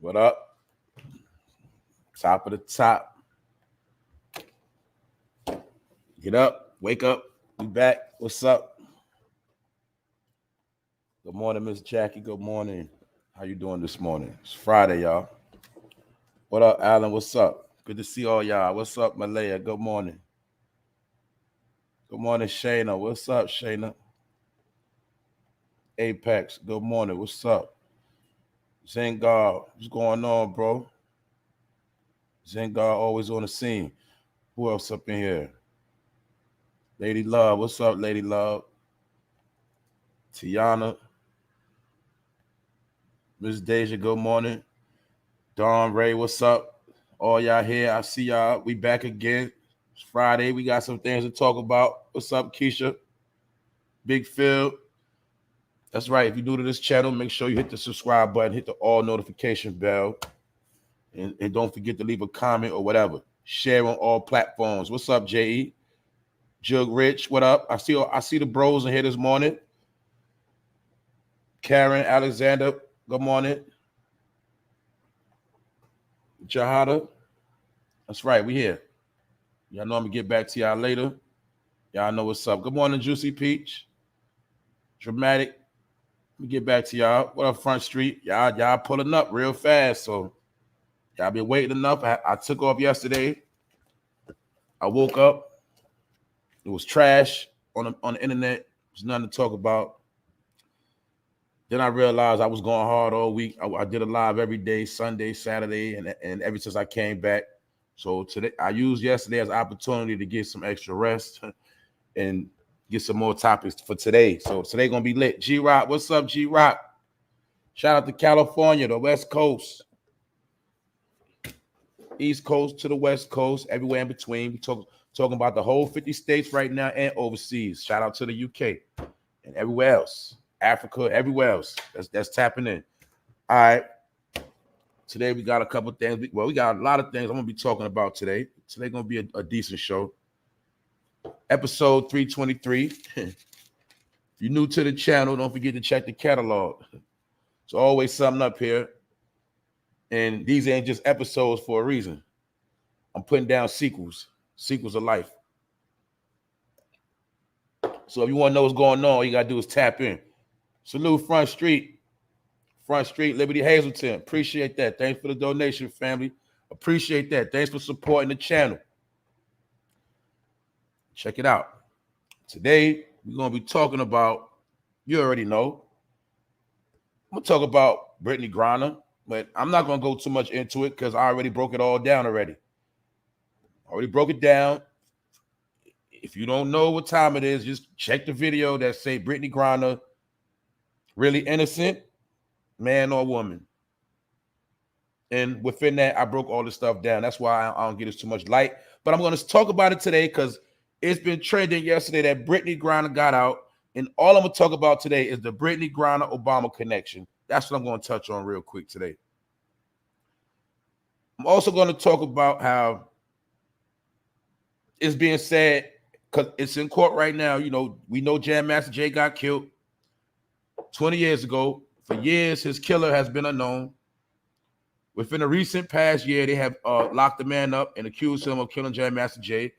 What up? Top of the top. Get up. Wake up. We back. What's up? Good morning, Miss Jackie. Good morning. How you doing this morning? It's Friday, y'all. What up, Alan? What's up? Good to see all y'all. What's up, Malaya? Good morning. Good morning, Shayna. What's up, Shayna? Apex. Good morning. What's up? Zengar. What's going on, bro? Zengar always on the scene. Who else up in here? Lady Love. What's up, Lady Love? Tiana. Miss Deja, good morning. Dawn Ray, what's up? All y'all here. I see y'all. We back again. It's Friday. We got some things to talk about. What's up, Keisha? Big Phil. That's right. If you're new to this channel, make sure you hit the subscribe button, hit the all notification bell, and don't forget to leave a comment or whatever. Share on all platforms. What's up, J.E.? Jug Rich, what up? I see the bros in here this morning. Karen, Alexander, good morning. Jahada. That's right, we here. Y'all know I'm gonna get back to y'all later. Y'all know what's up. Good morning, Juicy Peach. Dramatic. Let me get back to y'all. What up, Front Street? Y'all pulling up real fast. So y'all been waiting enough. I took off yesterday. I woke up. It was trash on the internet. There's nothing to talk about. Then I realized I was going hard all week. I did a live every day, Sunday, Saturday, and ever since I came back. So today, I used yesterday as an opportunity to get some extra rest and get some more topics for today. So today gonna be lit. G-Rock, what's up, G-Rock? Shout out to California, the West Coast. East Coast to the West Coast, everywhere in between. We talking about the whole 50 states right now and overseas. Shout out to the UK and everywhere else. Africa, everywhere else. That's tapping in. All right. Today we got a couple things. Well, we got a lot of things I'm gonna be talking about today. Today gonna be a decent show. Episode 323. If you're new to the channel, don't forget to check the catalog. There's always something up here. And these ain't just episodes for a reason. I'm putting down sequels of life. So if you want to know what's going on, all you gotta do is tap in. Salute Front Street, Liberty Hazleton. Appreciate that. Thanks for the donation, family. Appreciate that. Thanks for supporting the channel. Check it out. Today, we're going to be talking about, you already know, I'm going to talk about BRiTTNEY GRINER, but I'm not going to go too much into it because I already broke it all down already. Broke it down. If you don't know what time it is, just check the video that say BRiTTNEY GRINER, really innocent, man or woman. And within that, I broke all this stuff down. That's why I don't get it too much light. But I'm going to talk about it today because it's been trending yesterday that BRiTTNEY GRINER got out. And all I'm going to talk about today is the BRiTTNEY GRINER Obama connection. That's what I'm going to touch on real quick today. I'm also going to talk about how it's being said, because it's in court right now. You know, we know Jam Master Jay got killed 20 years ago. For years, his killer has been unknown. Within the recent past year, they have locked the man up and accused him of killing Jam Master Jay.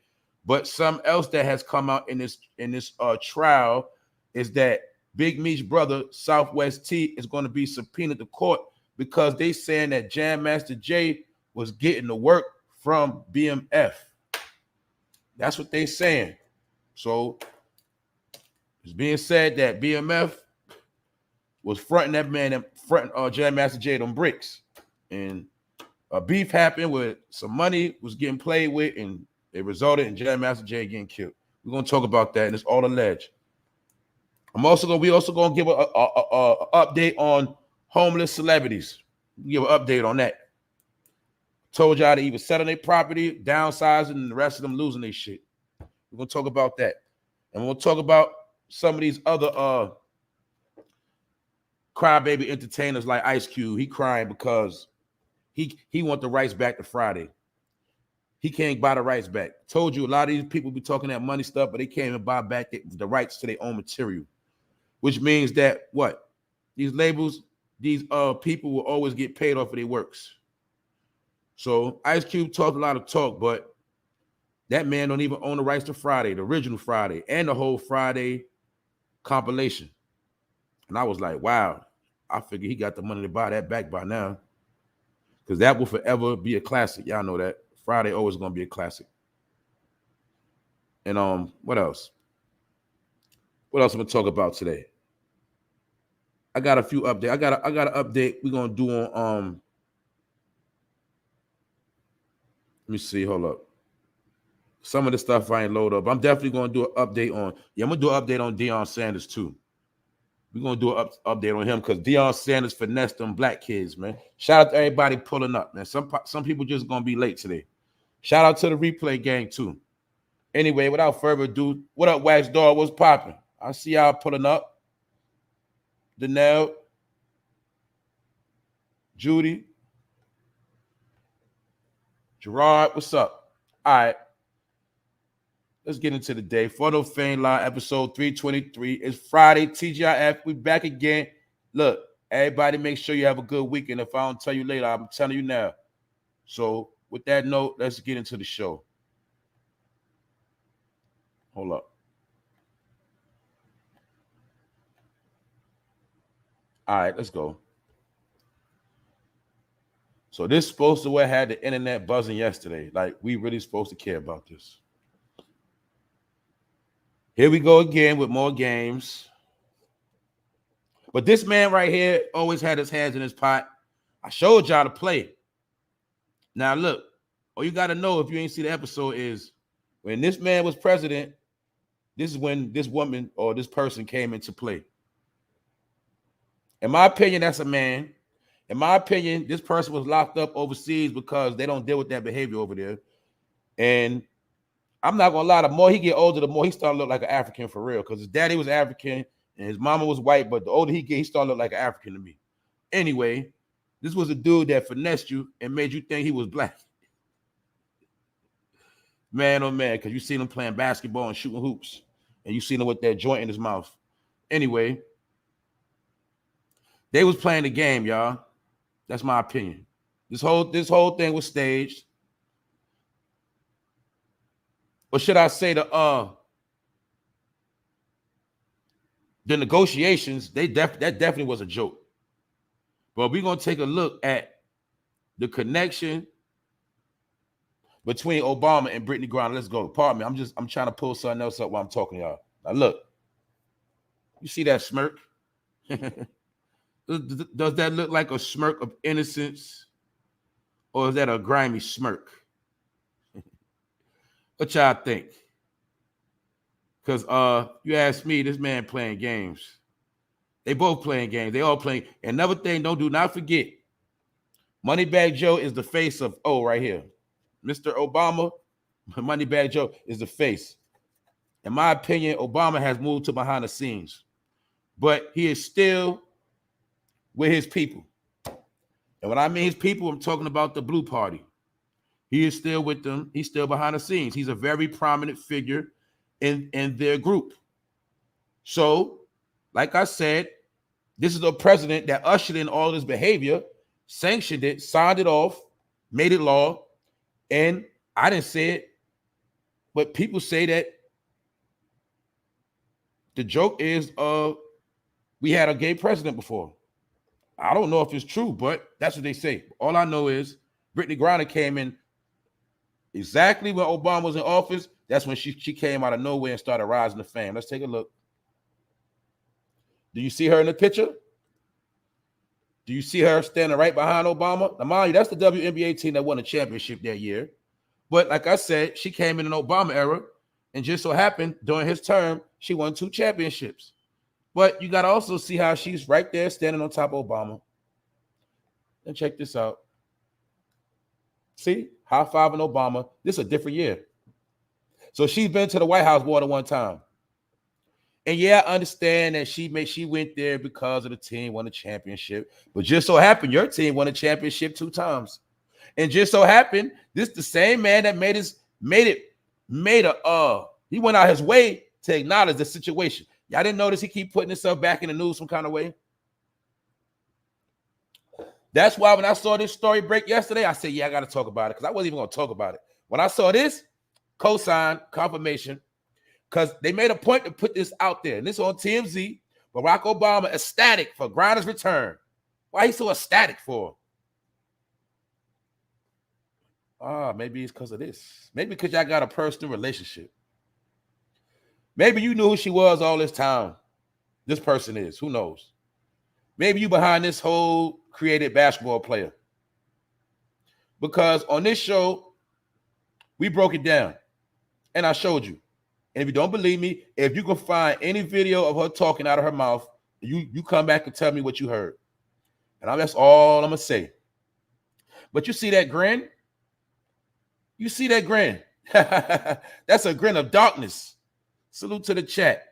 But something else that has come out in this trial is that Big Meech's brother, Southwest T, is going to be subpoenaed to court because they saying that Jam Master Jay was getting the work from BMF. That's what they saying. So it's being said that BMF was fronting that man and fronting Jam Master Jay them bricks. And a beef happened where some money was getting played with, and it resulted in Jam Master Jay getting killed. We're gonna talk about that, and it's all alleged. We also gonna give a update on homeless celebrities. Give an update on that. Told y'all to either selling their property, downsizing, and the rest of them losing their shit. We're gonna talk about that, and we'll talk about some of these other crybaby entertainers like Ice Cube. He crying because he want the rights back to Friday. He can't buy the rights back. Told you a lot of these people be talking that money stuff, but they can't even buy back the rights to their own material. Which means that what? These labels, these people will always get paid off of their works. So Ice Cube talked a lot of talk, but that man don't even own the rights to Friday, the original Friday, and the whole Friday compilation. And I was like, wow, I figured he got the money to buy that back by now. Because that will forever be a classic. Y'all know that. Friday always gonna be a classic. And what else? What else I'm gonna talk about today? I got a few updates. I got an update we're gonna do on let me see, hold up. Some of the stuff I ain't load up. I'm definitely gonna do an update on, I'm gonna do an update on Deion Sanders too. We're gonna do an update on him because Deion Sanders finessed them black kids, man. Shout out to everybody pulling up, man. Some people just gonna be late today. Shout out to the replay gang too. Anyway, without further ado, what up, Wax Dog? What's popping? I see y'all pulling up. Danelle, Judy, Gerard, what's up? All right, let's get into the day. Photo Fame Live, episode 323. It's Friday, TGIF. We back again. Look, everybody make sure you have a good weekend. If I don't tell you later, I'm telling you now. So with that note, let's get into the show. Hold up. All right, let's go. So this supposed to what had the internet buzzing yesterday. Like, we really supposed to care about this. Here we go again with more games. But this man right here always had his hands in his pot. I showed y'all to play. Now, look, all you got to know if you ain't see the episode is when this man was president, this is when this woman or this person came into play. In my opinion, that's a man. In my opinion, this person was locked up overseas because they don't deal with that behavior over there. And I'm not gonna lie, the more he get older, the more he started to look like an African for real. Because his daddy was African and his mama was white, but the older he get, he started to look like an African to me. Anyway, this was a dude that finessed you and made you think he was black. Man, oh man, because you seen him playing basketball and shooting hoops, and you seen him with that joint in his mouth. Anyway, they was playing the game, y'all. That's my opinion. This whole thing was staged. Or should I say the negotiations, that definitely was a joke. But we're gonna take a look at the connection between Obama and BRiTTNEY GRINER. Let's go. Pardon me. I'm trying to pull something else up while I'm talking to y'all. Now look, you see that smirk? Does that look like a smirk of innocence, or is that a grimy smirk? What y'all think? Because you asked me, this man playing games. They both playing games. They all playing. Another thing, do not forget, Moneybag Joe is the face of right here. Mr. Obama, Moneybag Joe is the face. In my opinion, Obama has moved to behind the scenes, but he is still with his people. And when I mean his people, I'm talking about the Blue Party. He is still with them. He's still behind the scenes. He's a very prominent figure in their group. So, like I said, this is a president that ushered in all this behavior, sanctioned it, signed it off, made it law. And I didn't say it, but people say that the joke is we had a gay president before. I don't know if it's true, but that's what they say. All I know is BRiTTNEY GRINER came in exactly when Obama was in office. That's when she came out of nowhere and started rising to fame. Let's take a look. Do you see her in the picture? Do you see her standing right behind Obama? Now, mind you, that's the WNBA team that won the championship that year. But like I said, she came in an Obama era, and just so happened during his term, she won 2 championships. But you got to also see how she's right there standing on top of Obama. And check this out. See? High-fiving Obama. This is a different year. So she's been to the White House more than one time. And yeah, I understand that she went there because of the team won a championship. But just so happened your team won a championship 2 times. And just so happened, this the same man that he went out his way to acknowledge the situation. Y'all didn't notice he keep putting himself back in the news some kind of way? That's why when I saw this story break yesterday, I said, yeah, I got to talk about it because I wasn't even going to talk about it. When I saw this, cosign, confirmation, because they made a point to put this out there. And this on TMZ, Barack Obama ecstatic for Griner's return. Why he so ecstatic for? Maybe it's because of this. Maybe because y'all got a personal relationship. Maybe you knew who she was all this time. This person is. Who knows? Maybe you behind this whole created basketball player. Because on this show, we broke it down. And I showed you. And if you don't believe me, if you can find any video of her talking out of her mouth, you come back and tell me what you heard. And that's all I'm going to say. But you see that grin? You see that grin? That's a grin of darkness. Salute to the chat.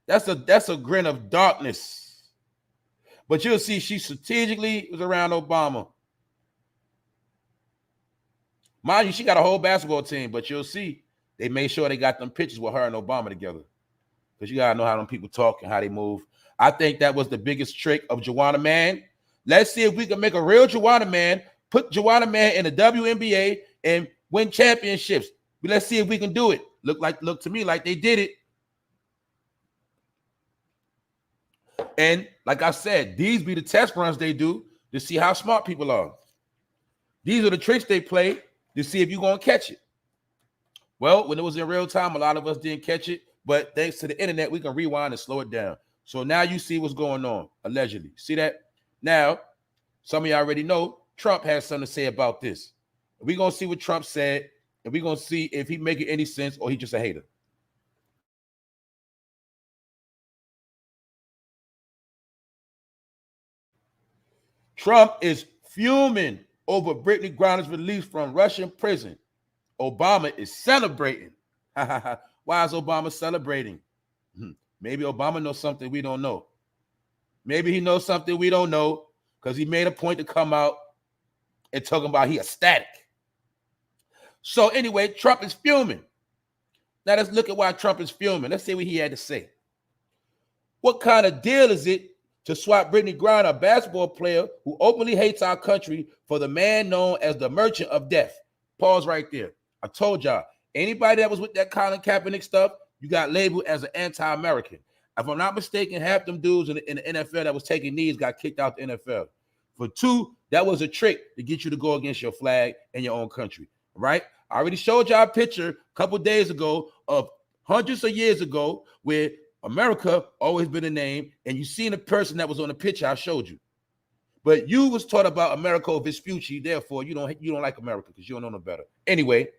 That's a grin of darkness. But you'll see she strategically was around Obama. Mind you, she got a whole basketball team, but you'll see they made sure they got them pictures with her and Obama together. Because you got to know how them people talk and how they move. I think that was the biggest trick of Joanna Man. Let's see if we can make a real Joanna Man, put Joanna Man in the WNBA and win championships. But let's see if we can do it. Look to me like they did it. And like I said, these be the test runs they do to see how smart people are. These are the tricks they play to see if you're going to catch it. Well, when it was in real time, a lot of us didn't catch it. But thanks to the internet, we can rewind and slow it down. So now you see what's going on, allegedly. See that? Now, some of you already know Trump has something to say about this. We're going to see what Trump said, and we're going to see if he making any sense or he just a hater. Trump is fuming over BRiTTNEY Griner's release from Russian prison. Obama is celebrating. Why is Obama celebrating? Maybe Obama knows something we don't know. Maybe he knows something we don't know because he made a point to come out and talking about he ecstatic. So anyway, Trump is fuming. Now let's look at why Trump is fuming. Let's see what he had to say. What kind of deal is it to swap BRiTTNEY Griner, a basketball player who openly hates our country, for the man known as the Merchant of Death? Pause right there. I told y'all, anybody that was with that Colin Kaepernick stuff, you got labeled as an anti-American. If I'm not mistaken, half them dudes in the NFL that was taking knees got kicked out the NFL. For two, that was a trick to get you to go against your flag and your own country, right? I already showed y'all a picture a couple days ago of hundreds of years ago where America always been a name, and you seen a person that was on the picture I showed you. But you was taught about America Vespucci, therefore you don't like America because you don't know no better. Anyway,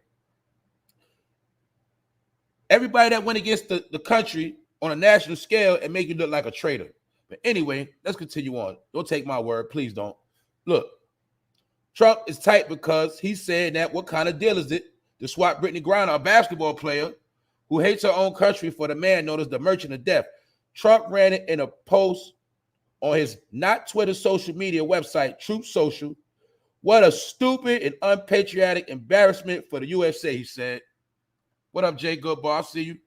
everybody that went against the country on a national scale and make you look like a traitor. But anyway, let's continue on. Don't take my word. Please don't. Look, Trump is tight because he said that what kind of deal is it to swap BRiTTNEY Griner, a basketball player who hates her own country, for the man known as the Merchant of Death? Trump ran it in a post on his not Twitter social media website, Truth Social. What a stupid and unpatriotic embarrassment for the USA, he said. What up, Jay Goodbar? I see you.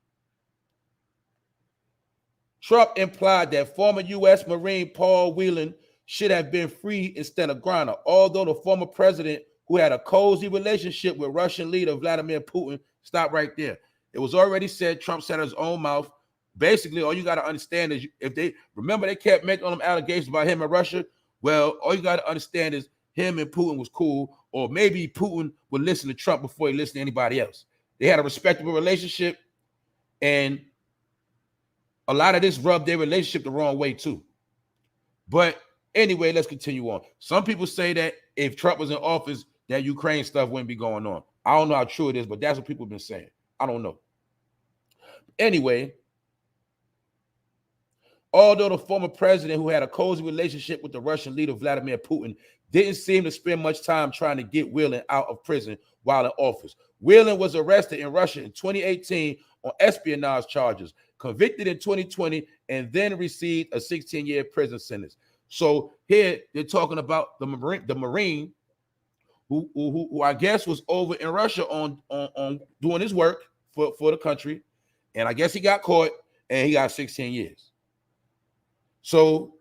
Trump implied that former U.S. Marine Paul Whelan should have been free instead of Griner, although the former president, who had a cozy relationship with Russian leader Vladimir Putin, stop right there. It was already said, Trump said his own mouth. Basically, all you got to understand is, if they remember they kept making them allegations about him and Russia. Well, all you got to understand is him and Putin was cool, or maybe Putin would listen to Trump before he listened to anybody else. They had a respectable relationship, and a lot of this rubbed their relationship the wrong way too. But anyway, let's continue on. Some people say that if Trump was in office, that Ukraine stuff wouldn't be going on. I don't know how true it is, but that's what people have been saying. I don't know. Anyway, although the former president, who had a cozy relationship with the Russian leader Vladimir Putin, didn't seem to spend much time trying to get Whelan out of prison while in office. Whelan was arrested in Russia in 2018 on espionage charges, convicted in 2020, and then received a 16-year prison sentence. So here they're talking about the Marine who I guess was over in Russia on doing his work for the country, and I guess he got caught and he got 16 years. So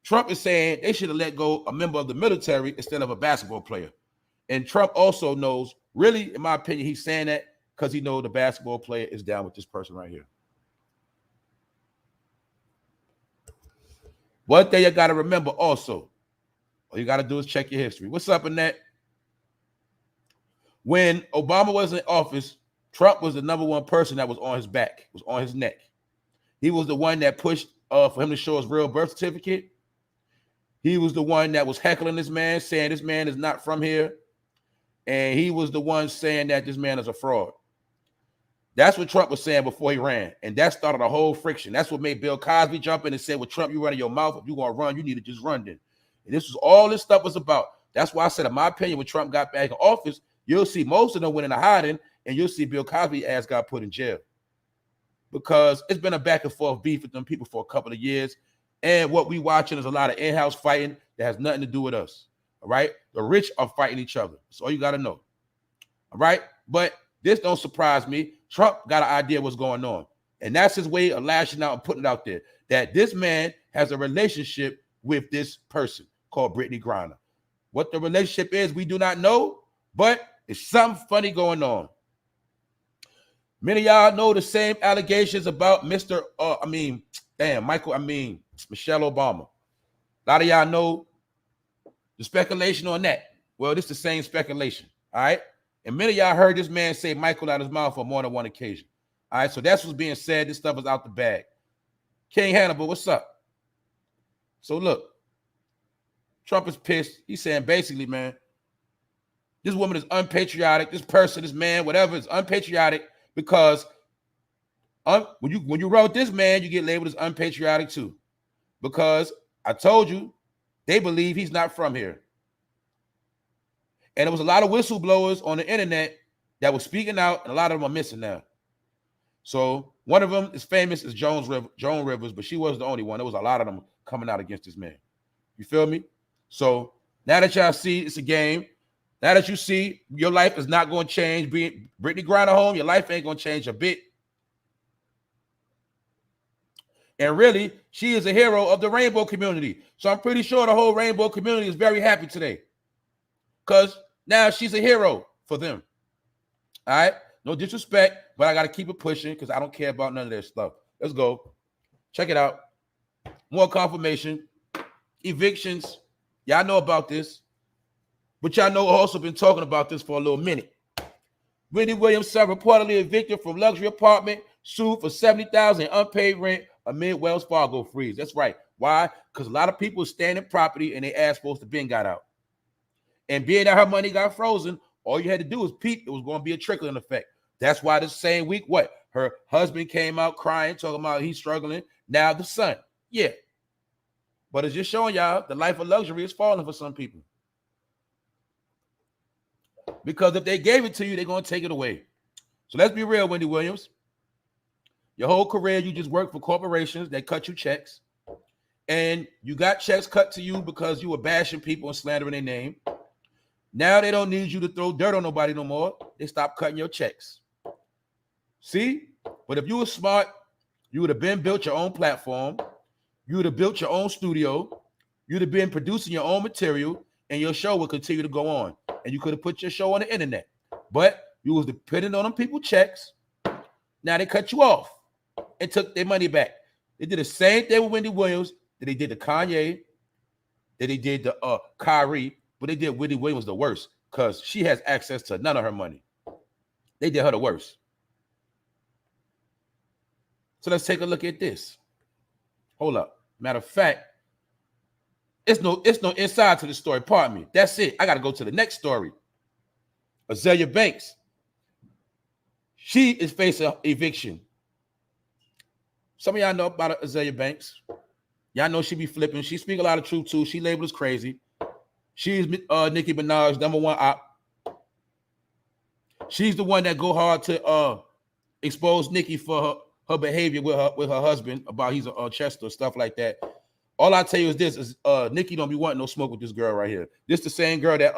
Trump is saying they should have let go a member of the military instead of a basketball player. And Trump also knows, really, in my opinion, he's saying that because he knows the basketball player is down with this person right here. One thing you got to remember also, all you got to do is check your history. What's up, Annette? When Obama was in office, Trump was the number one person that was on his back, was on his neck. He was the one that pushed for him to show his real birth certificate. He was the one that was heckling this man, saying this man is not from here. And he was the one saying that this man is a fraud. That's what Trump was saying before he ran. And that started a whole friction. That's what made Bill Cosby jump in and say, well, Trump, you running your mouth. If you're going to run, you need to just run then. And this was all this stuff was about. That's why I said, in my opinion, when Trump got back in office, you'll see most of them went into hiding, and you'll see Bill Cosby ass got put in jail. Because it's been a back and forth beef with them people for a couple of years. And what we watching is a lot of in-house fighting that has nothing to do with us. All right? The rich are fighting each other. That's all you got to know. All right? But this don't surprise me. Trump got an idea what's going on. And that's his way of lashing out and putting it out there. That this man has a relationship with this person called BRiTTNEY GRINER. What the relationship is, we do not know. But it's something funny going on. Many of y'all know the same allegations about Michelle Obama. A lot of y'all know the speculation on that. Well, this is the same speculation, all right? And many of y'all heard this man say Michael out of his mouth on more than one occasion. All right, so that's what's being said. This stuff is out the bag. King Hannibal, what's up? So look, Trump is pissed. He's saying basically, man, this woman is unpatriotic. This person, this man, whatever, is unpatriotic because when you wrote this man, you get labeled as unpatriotic too. Because I told you, they believe he's not from here. And there was a lot of whistleblowers on the internet that were speaking out, and a lot of them are missing now. So one of them is famous as Joan Rivers, but she wasn't the only one. There was a lot of them coming out against this man. You feel me? So now that y'all see it's a game, now that you see your life is not going to change, being BRiTTNEY GRINER home, your life ain't going to change a bit. And really, she is a hero of the rainbow community. So I'm pretty sure the whole rainbow community is very happy today. Because now she's a hero for them. All right? No disrespect, but I got to keep it pushing because I don't care about none of their stuff. Let's go. Check it out. More confirmation. Evictions. Y'all know about this. But y'all know also been talking about this for a little minute. Wendy Williams son reportedly evicted from luxury apartment, sued for $70,000 unpaid rent amid Wells Fargo freeze. That's right. Why? Because a lot of people staying in property and they ass supposed to been got out. And being that her money got frozen, all you had to do was peep. It was going to be a trickling effect. That's why this same week, what? Her husband came out crying, talking about he's struggling. Now the son. Yeah. But it's just showing y'all the life of luxury is falling for some people. Because if they gave it to you, they're going to take it away. So let's be real, Wendy Williams. Your whole career, you just worked for corporations that cut you checks. And you got checks cut to you because you were bashing people and slandering their name. Now they don't need you to throw dirt on nobody no more. They stop cutting your checks. See? But if you were smart, you would have been built your own platform. You would have built your own studio. You'd have been producing your own material, and your show would continue to go on. And you could have put your show on the internet. But you was depending on them people checks. Now they cut you off and took their money back. They did the same thing with Wendy Williams that they did to Kanye, that they did to Kyrie, but they did Wendy Williams the worst because she has access to none of her money. They did her the worst. So let's take a look at this. Hold up. Matter of fact, it's no inside to the story. Pardon me. That's it. I got to go to the next story. Azalea Banks. She is facing eviction. Some of y'all know about Azalea Banks. Y'all know she be flipping. She speak a lot of truth too. She labeled as crazy. She's Nicki Minaj's #1 op. She's the one that go hard to expose Nicki for her behavior with her husband about he's a Chester, stuff like that. All I tell you is this: is Nicki don't be wanting no smoke with this girl right here. This the same girl that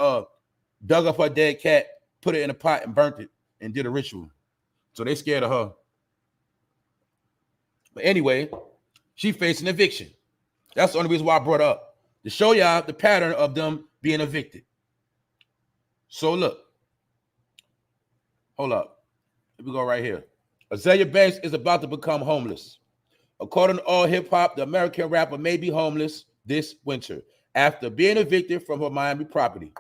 dug up her dead cat, put it in a pot, and burnt it, and did a ritual. So they scared of her. But anyway, she facing eviction. That's the only reason why I brought it up, to show y'all the pattern of them being evicted. So look, hold up. Here we go right here. Azalea Banks is about to become homeless. According to All Hip Hop, the American rapper may be homeless this winter after being evicted from her Miami property.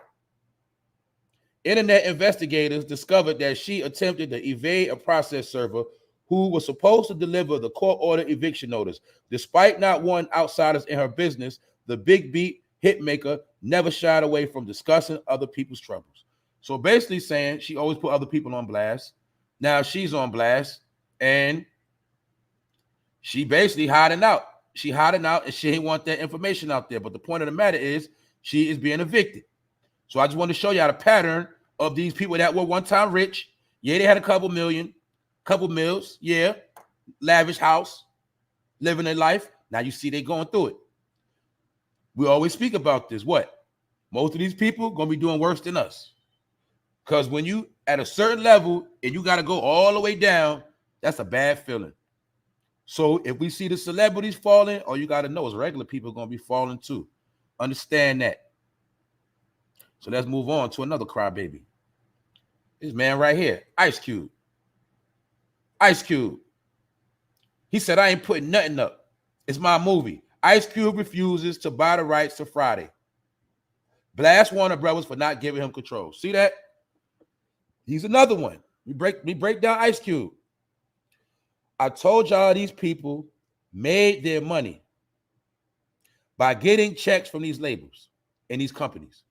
Internet investigators discovered that she attempted to evade a process server who was supposed to deliver the court-ordered eviction notice. Despite not wanting outsiders in her business, the Big Beat hitmaker never shied away from discussing other people's troubles. So basically saying she always put other people on blast. Now she's on blast, and she basically hiding out. She hiding out, and she ain't want that information out there. But the point of the matter is she is being evicted. So I just want to show y'all the pattern of these people that were one time rich. Yeah, they had a couple million, couple mils. Yeah, lavish house, living their life. Now you see they going through it. We always speak about this. What? Most of these people going to be doing worse than us. Because when you at a certain level and you got to go all the way down, that's a bad feeling. So if we see the celebrities falling, all you got to know is regular people are going to be falling too. Understand that. So let's move on to another crybaby. This man right here, Ice Cube. Ice Cube. He said, I ain't putting nothing up. It's my movie. Ice Cube refuses to buy the rights to Friday. Blast Warner Brothers for not giving him control. See that? He's another one. We break down Ice Cube. I told y'all these people made their money by getting checks from these labels and these companies.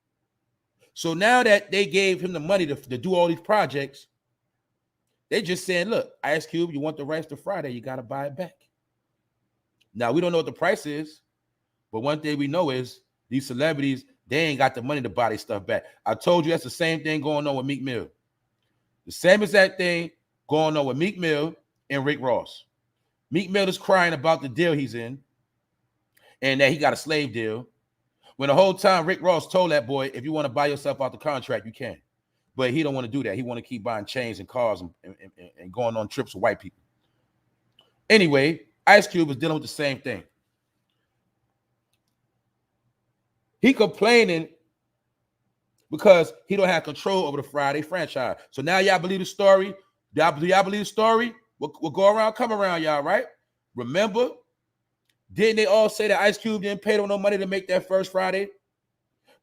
So now that they gave him the money to do all these projects, they just saying, look, Ice Cube, you want the rights to Friday, you got to buy it back. Now, we don't know what the price is, but one thing we know is these celebrities, they ain't got the money to buy their stuff back. I told you that's the same thing going on with Meek Mill. The same exact thing going on with Meek Mill and Rick Ross. Meek Mill is crying about the deal he's in and that he got a slave deal. When the whole time Rick Ross told that boy, if you want to buy yourself out the contract, you can. But he don't want to do that. He want to keep buying chains and cars and going on trips with white people. Anyway, Ice Cube is dealing with the same thing. He complaining because he don't have control over the Friday franchise. So now y'all believe the story? Do y'all believe the story? We'll go around, come around, y'all, right? Remember, didn't they all say that Ice Cube didn't pay them no money to make that first Friday?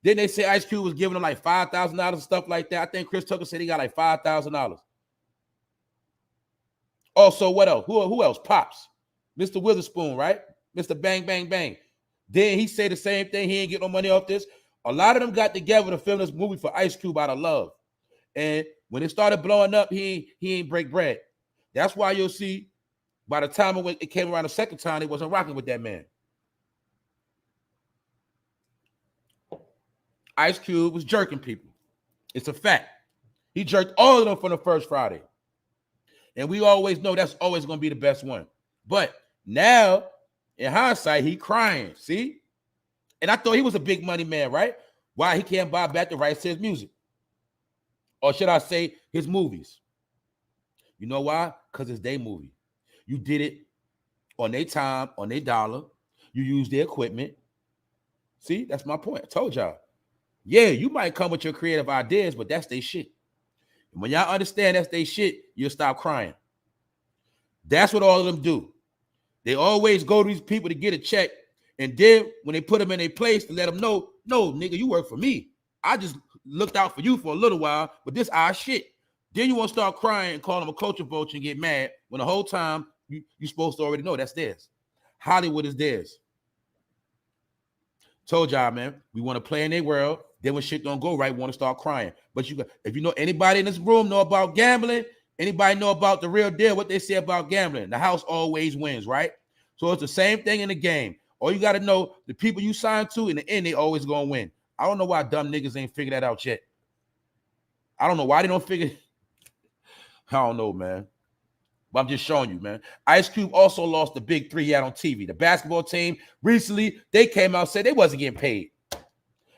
Didn't they say Ice Cube was giving them like $5,000 and stuff like that? I think Chris Tucker said he got like $5,000. Also, what else? Who else? Pops. Mr. Witherspoon, right? Mr. Bang, Bang, Bang. Didn't he say the same thing? He ain't get no money off this. A lot of them got together to film this movie for Ice Cube out of love. And when it started blowing up, he ain't break bread. That's why you'll see by the time it came around the second time, they wasn't rocking with that man. Ice Cube was jerking people. It's a fact. He jerked all of them from the first Friday. And we always know that's always going to be the best one. But now, in hindsight, he crying. See? And I thought he was a big money man, right? Why he can't buy back the rights to his music? Or should I say his movies? You know why? Because it's their movie. You did it on their time, on their dollar. You used their equipment. See, that's my point. I told y'all. Yeah, you might come with your creative ideas, but that's their shit. And when y'all understand that's their shit, you'll stop crying. That's what all of them do. They always go to these people to get a check, and then when they put them in their place to let them know, no, nigga, you work for me. I just looked out for you for a little while, but this our shit. Then you want to start crying and call them a culture vulture and get mad when the whole time you're supposed to already know that's theirs. Hollywood is theirs. Told y'all, man, we want to play in their world. Then when shit don't go right, we want to start crying. But if you know anybody in this room know about gambling, anybody know about the real deal, what they say about gambling, the house always wins, right? So it's the same thing in the game. All you got to know, the people you sign to, in the end, they always going to win. I don't know why dumb niggas ain't figured that out yet. I don't know why they don't figure. I don't know, man. But I'm just showing you, man. Ice Cube also lost the big three he had on TV. The basketball team, recently, they came out and said they wasn't getting paid.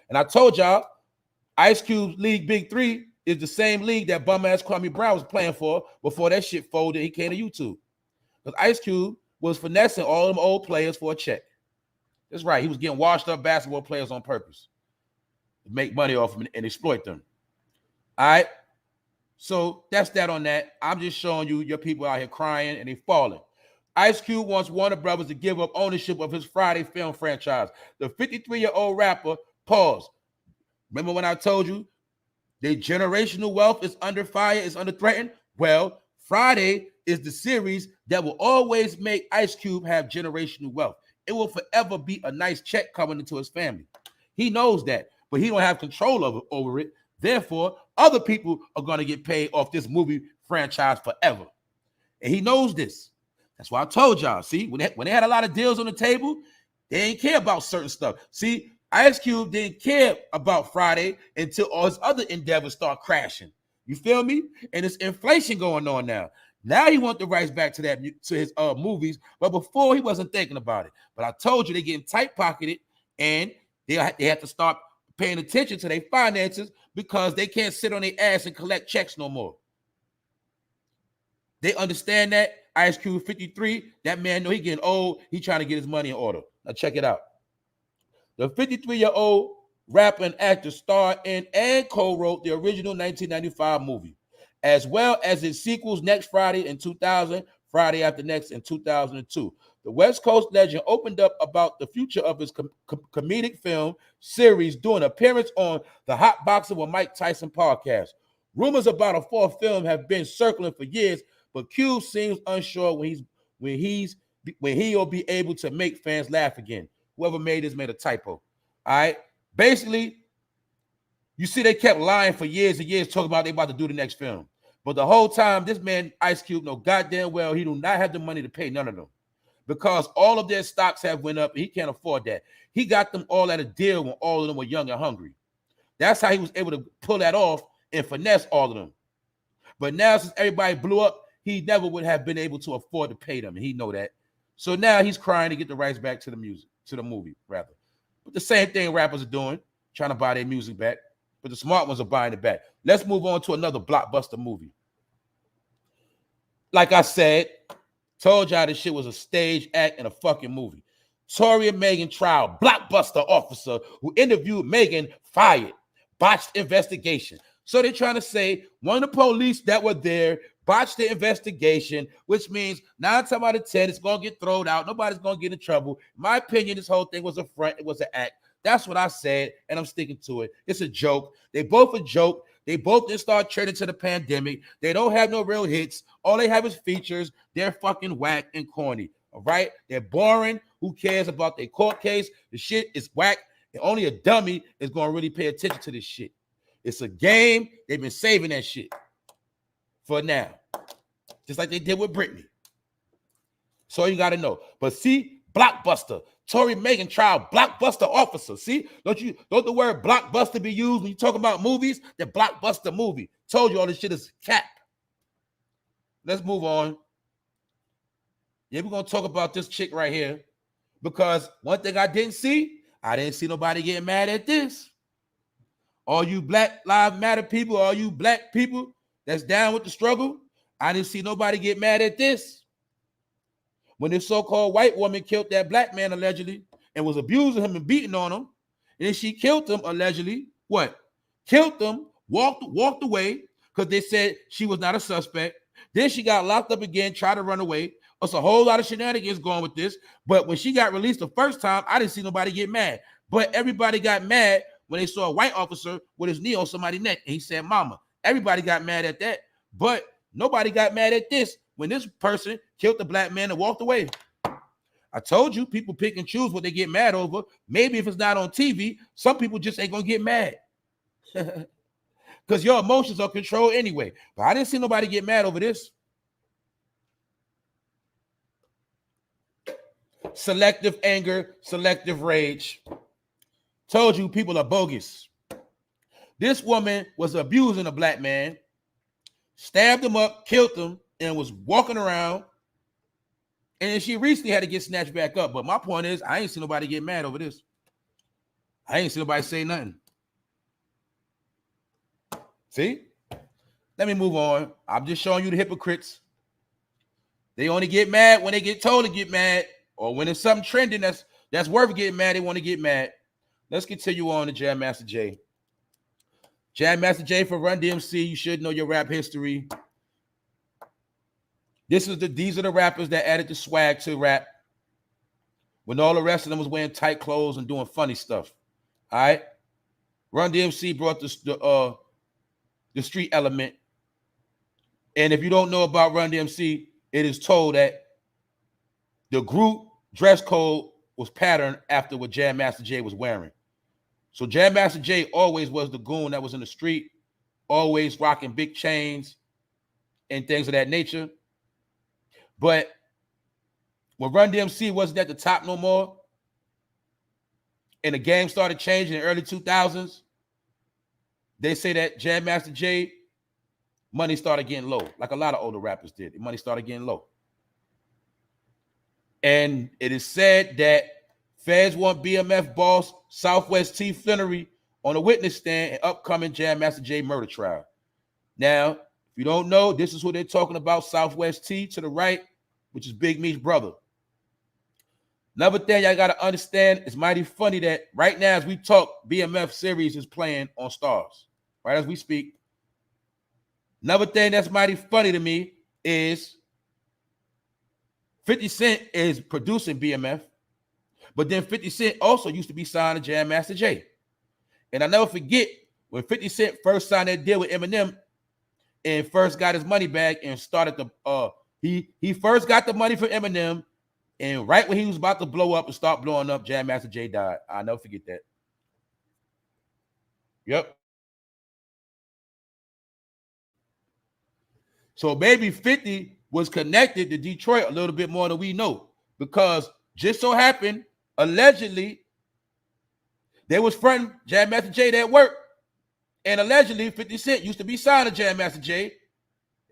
And I told y'all, Ice Cube's league big three is the same league that bum-ass Kwame Brown was playing for before that shit folded. He came to YouTube. Because Ice Cube was finessing all them old players for a check. That's right. He was getting washed up basketball players on purpose to make money off them and exploit them. All right. So that's that on that. I'm just showing you your people out here crying and they falling. Ice Cube wants Warner Brothers to give up ownership of his Friday film franchise. The 53-year-old rapper paused. Remember when I told you the generational wealth is under fire, is under threat? Well, Friday is the series that will always make Ice Cube have generational wealth. It will forever be a nice check coming into his family. He knows that, but he don't have control over it. Therefore, other people are going to get paid off this movie franchise forever. And he knows this. That's why I told y'all, see, when they had a lot of deals on the table, they didn't care about certain stuff. See, Ice Cube didn't care about Friday until all his other endeavors start crashing. You feel me? And it's inflation going on now. Now he wants the rights back to his movies, but before he wasn't thinking about it. But I told you they're getting tight-pocketed, and they have to start paying attention to their finances because they can't sit on their ass and collect checks no more. They understand that. Ice Cube 53, that man know he getting old. He trying to get his money in order. Now check it out. The 53-year-old rapper and actor starred in and co-wrote the original 1995 movie, as well as its sequels Next Friday in 2000, Friday After Next in 2002. The West Coast legend opened up about the future of his comedic film series during an appearance on the Hot Boxing with Mike Tyson podcast. Rumors about a fourth film have been circling for years, but Cube seems unsure when he'll be able to make fans laugh again. Whoever made this made a typo. All right. Basically, you see, they kept lying for years and years, talking about they about to do the next film. But the whole time, this man, Ice Cube, know goddamn well he do not have the money to pay none of them. Because all of their stocks have went up and he can't afford that. He got them all at a deal when all of them were young and hungry. That's how he was able to pull that off and finesse all of them. But now, since everybody blew up, he never would have been able to afford to pay them, and he know that. So now he's crying to get the rights back to the movie, rather. But the same thing rappers are doing, trying to buy their music back. But the smart ones are buying it back. Let's move on to another blockbuster movie. Like I said, told y'all this shit was a stage act and a fucking movie. Tory and Megan trial, blockbuster officer who interviewed Megan fired, botched investigation. So they're trying to say one of the police that were there botched the investigation, which means 9 times out of 10, it's going to get thrown out. Nobody's going to get in trouble. In my opinion, this whole thing was a front. It was an act. That's what I said, and I'm sticking to it. It's a joke. They both a joke. They both didn't start trading to the pandemic. They don't have no real hits. All they have is features. They're fucking whack and corny, all right? They're boring. Who cares about their court case? The shit is whack, and only a dummy is going to really pay attention to this shit. It's a game. They've been saving that shit for now, just like they did with BRiTTNEY. So you got to know. But see, blockbuster. Tory Megan trial, blockbuster officer. See, don't the word blockbuster be used when you talk about movies? The blockbuster movie. Told you all this shit is cap. Let's move on. Yeah, we're going to talk about this chick right here because one thing I didn't see nobody getting mad at this. All you Black Lives Matter people, all you black people that's down with the struggle, I didn't see nobody get mad at this. When this so-called white woman killed that black man allegedly and was abusing him and beating on him, and then she killed him allegedly, what? Killed him, walked away because they said she was not a suspect. Then she got locked up again, tried to run away. There's a whole lot of shenanigans going with this. But when she got released the first time, I didn't see nobody get mad. But everybody got mad when they saw a white officer with his knee on somebody's neck, and he said, mama. Everybody got mad at that, but nobody got mad at this when this person killed the black man and walked away. I told you, people pick and choose what they get mad over. Maybe if it's not on TV, some people just ain't going to get mad. Because your emotions are controlled anyway. But I didn't see nobody get mad over this. Selective anger, selective rage. Told you people are bogus. This woman was abusing a black man, stabbed him up, killed him, and was walking around. And then she recently had to get snatched back up. But my point is, I ain't seen nobody get mad over this. I ain't seen nobody say nothing. See? Let me move on. I'm just showing you the hypocrites. They only get mad when they get told to get mad, or when it's something trending that's that's worth getting mad. They want to get mad. Let's continue on to Jam Master Jay. Jam Master Jay for Run DMC. You should know your rap history. These are the rappers that added the swag to rap when all the rest of them was wearing tight clothes and doing funny stuff. All right. Run DMC brought the street element. And if you don't know about Run DMC, it is told that the group dress code was patterned after what Jam Master Jay was wearing. So Jam Master Jay always was the goon that was in the street, always rocking big chains and things of that nature. But when Run DMC wasn't at the top no more, and the game started changing in the early 2000s, they say that Jam Master Jay, money started getting low, like a lot of older rappers did. Money started getting low. And it is said that feds want BMF boss Southwest T. Flannery on a witness stand in upcoming Jam Master Jay murder trial. Now, if you don't know, this is who they're talking about, Southwest T to the right, which is Big Meech's brother. Another thing y'all got to understand, it's mighty funny that right now as we talk, BMF series is playing on Stars, right as we speak. Another thing that's mighty funny to me is 50 Cent is producing BMF, but then 50 Cent also used to be signed to Jam Master Jay. And I never forget when 50 Cent first signed that deal with Eminem and first got his money back and started the he first got the money from Eminem, and right when he was about to blow up and start blowing up, Jam Master Jay died. I'll never forget that. Yep. So maybe 50 was connected to Detroit a little bit more than we know, because just so happened, allegedly, they was fronting Jam Master Jay at work, and allegedly 50 Cent used to be signed to Jam Master Jay,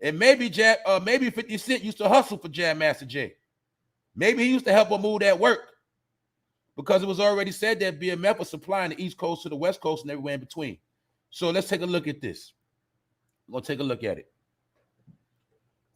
and maybe 50 Cent used to hustle for Jam Master Jay. Maybe he used to help him move that work, because it was already said that BMF was supplying the East Coast to the West Coast and everywhere in between. So let's take a look at this. We're going to take a look at it.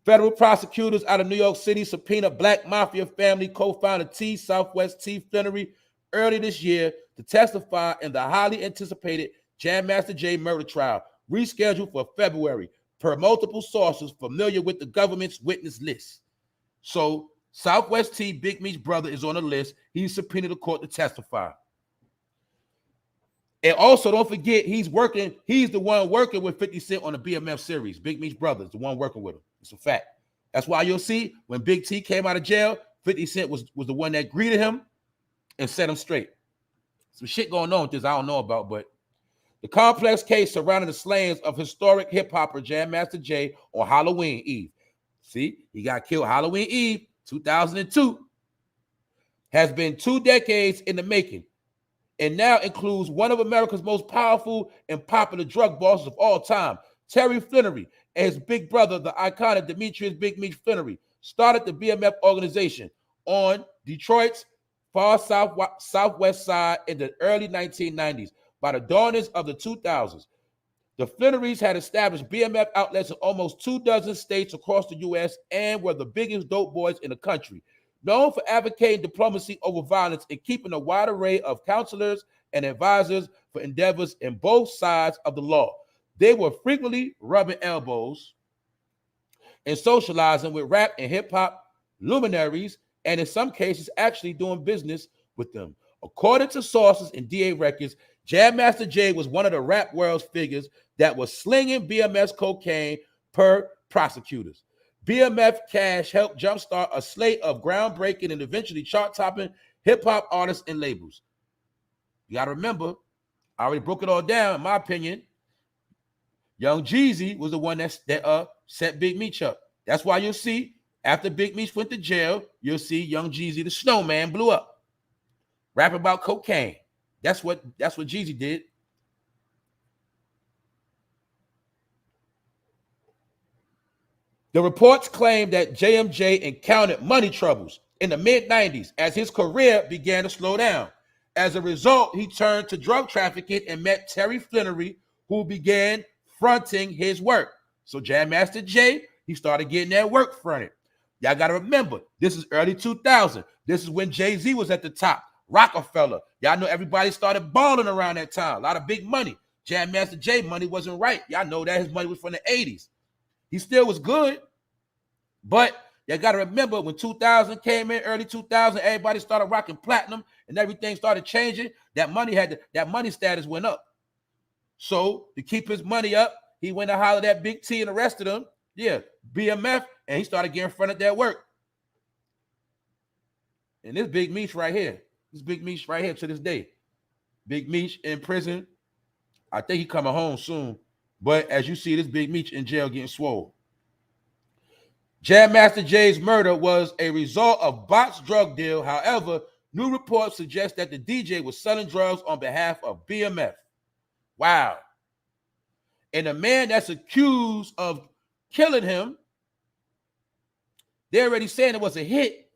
Federal prosecutors out of New York City subpoenaed Black Mafia family co-founder T. Southwest T. Flannery early this year to testify in the highly anticipated Jam Master Jay murder trial, rescheduled for February, per multiple sources familiar with the government's witness list. So Southwest T, Big Meech's brother, is on the list. He's subpoenaed to court to testify. And also, don't forget, he's the one working with 50 Cent on the BMF series. Big Meech's brother is the one working with him. It's a fact. That's why you'll see when Big T came out of jail, 50 Cent was the one that greeted him and set him straight. Some shit going on with this I don't know about, but the complex case surrounding the slayings of historic hip-hopper Jam Master Jay on Halloween Eve. See, he got killed Halloween Eve, 2002. Has been 2 decades in the making, and now includes one of America's most powerful and popular drug bosses of all time, Terry Flannery, and his big brother, the iconic Demetrius Big Meech Flannery, started the BMF organization on Detroit's far southwest side in the early 1990s. By the dawnings of the 2000s, the Flannerys had established BMF outlets in almost 24 states across the U.S. and were the biggest dope boys in the country. Known for advocating diplomacy over violence and keeping a wide array of counselors and advisors for endeavors in both sides of the law, they were frequently rubbing elbows and socializing with rap and hip-hop luminaries, and in some cases actually doing business with them. According to sources in DA records, Jam Master Jay was one of the rap world's figures that was slinging BMF's cocaine per prosecutors. BMF cash helped jumpstart a slate of groundbreaking and eventually chart-topping hip-hop artists and labels. You got to remember, I already broke it all down, in my opinion. Young Jeezy was the one that set Big Meech up. That's why you'll see, after Big Meech went to jail, you'll see Young Jeezy, the Snowman, blew up. Rapping about cocaine. That's what Jeezy did. The reports claim that JMJ encountered money troubles in the mid-90s as his career began to slow down. As a result, he turned to drug trafficking and met Terry Flannery, who began fronting his work. So Jam Master Jay, he started getting that work fronted. Y'all got to remember, this is early 2000. This is when Jay-Z was at the top. Rockefeller. Y'all know everybody started balling around that time. A lot of big money. Jam Master Jay money wasn't right. Y'all know that his money was from the 80s. He still was good. But you got to remember when 2000 came in, early 2000, everybody started rocking platinum and everything started changing. That money status went up. So to keep his money up, he went and hollered at Big T and the rest of them. Yeah, BMF, and he started getting in front of that work. And this Big Meech right here, to this day. Big Meech in prison. I think he coming home soon. But as you see, this Big Meech in jail getting swole. Jam Master Jay's murder was a result of botched drug deal. However, new reports suggest that the DJ was selling drugs on behalf of BMF. Wow. And the man that's accused of killing him, they're already saying it was a hit.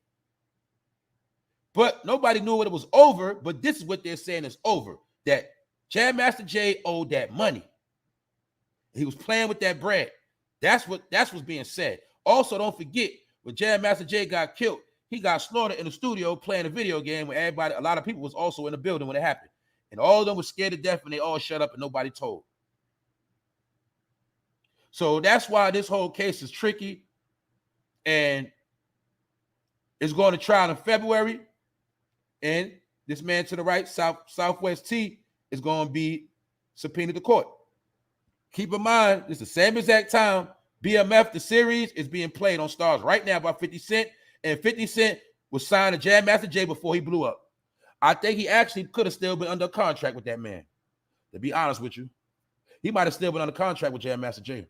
But nobody knew it was over. But this is what they're saying is over. That Jam Master Jay owed that money. He was playing with that bread. That's what's being said. Also, don't forget, when Jam Master Jay got killed, he got slaughtered in the studio playing a video game where a lot of people was also in the building when it happened. And all of them were scared to death and they all shut up and nobody told. So that's why this whole case is tricky. And it's going to trial in February. And this man to the right, Southwest T, is going to be subpoenaed to court. Keep in mind, it's the same exact time BMF, the series, is being played on Stars right now by 50 Cent. And 50 Cent was signed to Jam Master Jay before he blew up. I think he actually could have still been under contract with that man. To be honest with you, he might have still been under contract with Jam Master Jay.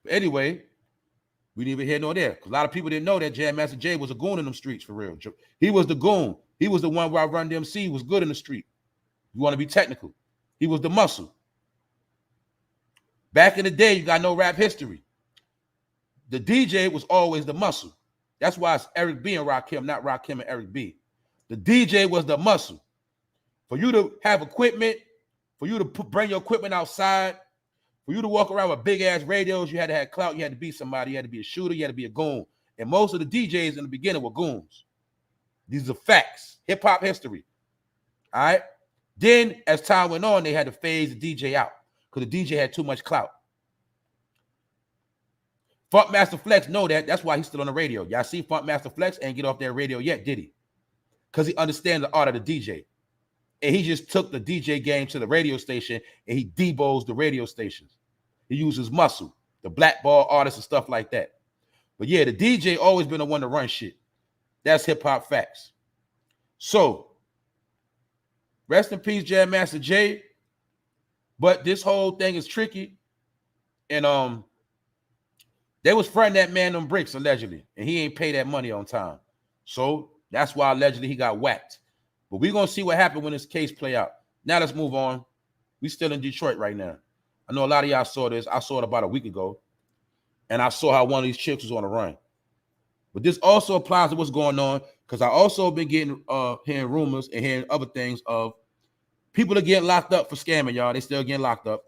But anyway, we didn't even hear nor there. Because a lot of people didn't know that Jam Master Jay was a goon in them streets for real. He was the goon. He was the one where I Run DMC was good in the street. You want to be technical. He was the muscle. Back in the day, you got no rap history. The DJ was always the muscle. That's why it's Eric B and Rakim, not Rakim and Eric B. The DJ was the muscle. For you to have equipment, for you to bring your equipment outside, for you to walk around with big-ass radios, you had to have clout, you had to be somebody, you had to be a shooter, you had to be a goon. And most of the DJs in the beginning were goons. These are facts, hip-hop history. All right? Then, as time went on, they had to phase the DJ out because the DJ had too much clout. Funk Master Flex know that. That's why he's still on the radio. Y'all see Funk Master Flex ain't get off that radio yet, did he? Because he understands the art of the DJ. And he just took the DJ game to the radio station and he debos the radio stations. He uses muscle, the blackball artists and stuff like that. But yeah, the DJ always been the one to run shit. That's hip-hop facts. So, rest in peace, Jam Master Jay. But this whole thing is tricky. And they was fronting that man them bricks, allegedly. And he ain't pay that money on time. So, that's why allegedly he got whacked. But we're going to see what happened when this case play out. Now let's move on. We still in Detroit right now. I know a lot of y'all saw this. I saw it about a week ago. And I saw how one of these chicks was on the run. But this also applies to what's going on because I also been getting hearing rumors and hearing other things of people are getting locked up for scamming, y'all. They still getting locked up.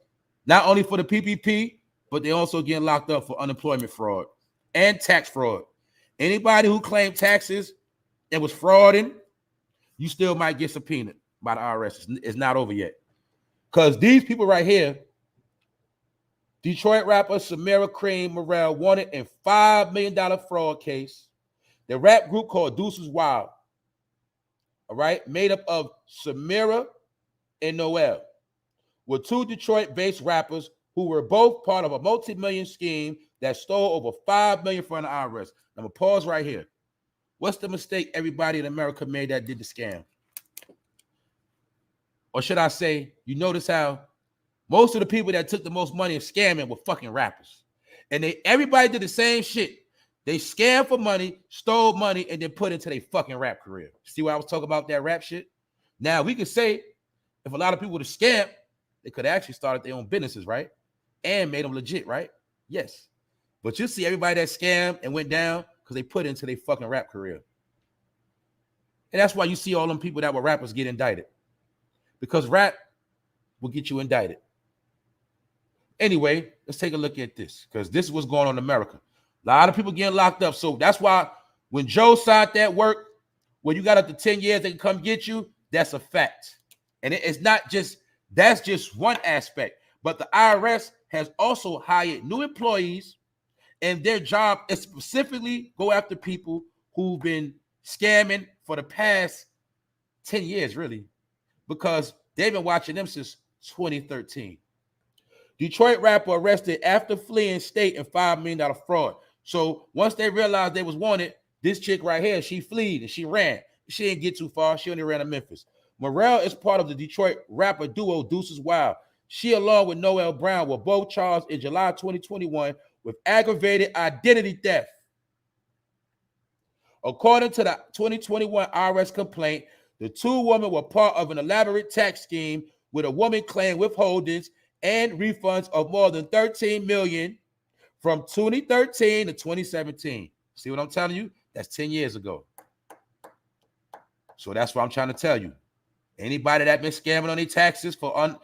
Not only for the PPP, but they also getting locked up for unemployment fraud and tax fraud. Anybody who claimed taxes and was frauding, you still might get subpoenaed by the IRS. It's not over yet. Because these people right here, Detroit rapper Samira Cream Morrell wanted in $5 million fraud case. The rap group called Deuces Wild, all right, made up of Samira and Noel, were two Detroit-based rappers who were both part of a multi-million scheme that stole over $5 million from the IRS. I'm going to pause right here. What's the mistake everybody in America made that did the scam? Or should I say, you notice how most of the people that took the most money of scamming were fucking rappers. And everybody did the same shit. They scammed for money, stole money, and then put into their fucking rap career. See why I was talking about that rap shit? Now, we could say if a lot of people would have scammed, they could have actually started their own businesses, right? And made them legit, right? Yes. But you see everybody that scammed and went down because they put into their fucking rap career. And that's why you see all them people that were rappers get indicted. Because rap will get you indicted. Anyway, let's take a look at this. Because this is what's going on in America. A lot of people getting locked up. So that's why When Joe signed that work, when you got up to 10 years, they can come get you. That's a fact. And it's not just, that's just one aspect. But the IRS has also hired new employees, and their job is specifically go after people who've been scamming for the past 10 years, really, because they've been watching them since 2013. Detroit rapper arrested after fleeing state and $5 million fraud. So once they realized they was wanted, this chick right here, she fled and she ran. She didn't get too far. She only ran to Memphis. Morel is part of the Detroit rapper duo Deuces Wild. She, along with Noel Brown, were both charged in July 2021 with aggravated identity theft. According to the 2021 IRS complaint, the two women were part of an elaborate tax scheme with a woman claimed withholdings and refunds of more than $13 million from 2013 to 2017. See what I'm telling you? That's 10 years ago. So that's what I'm trying to tell you. Anybody that been scamming on their taxes for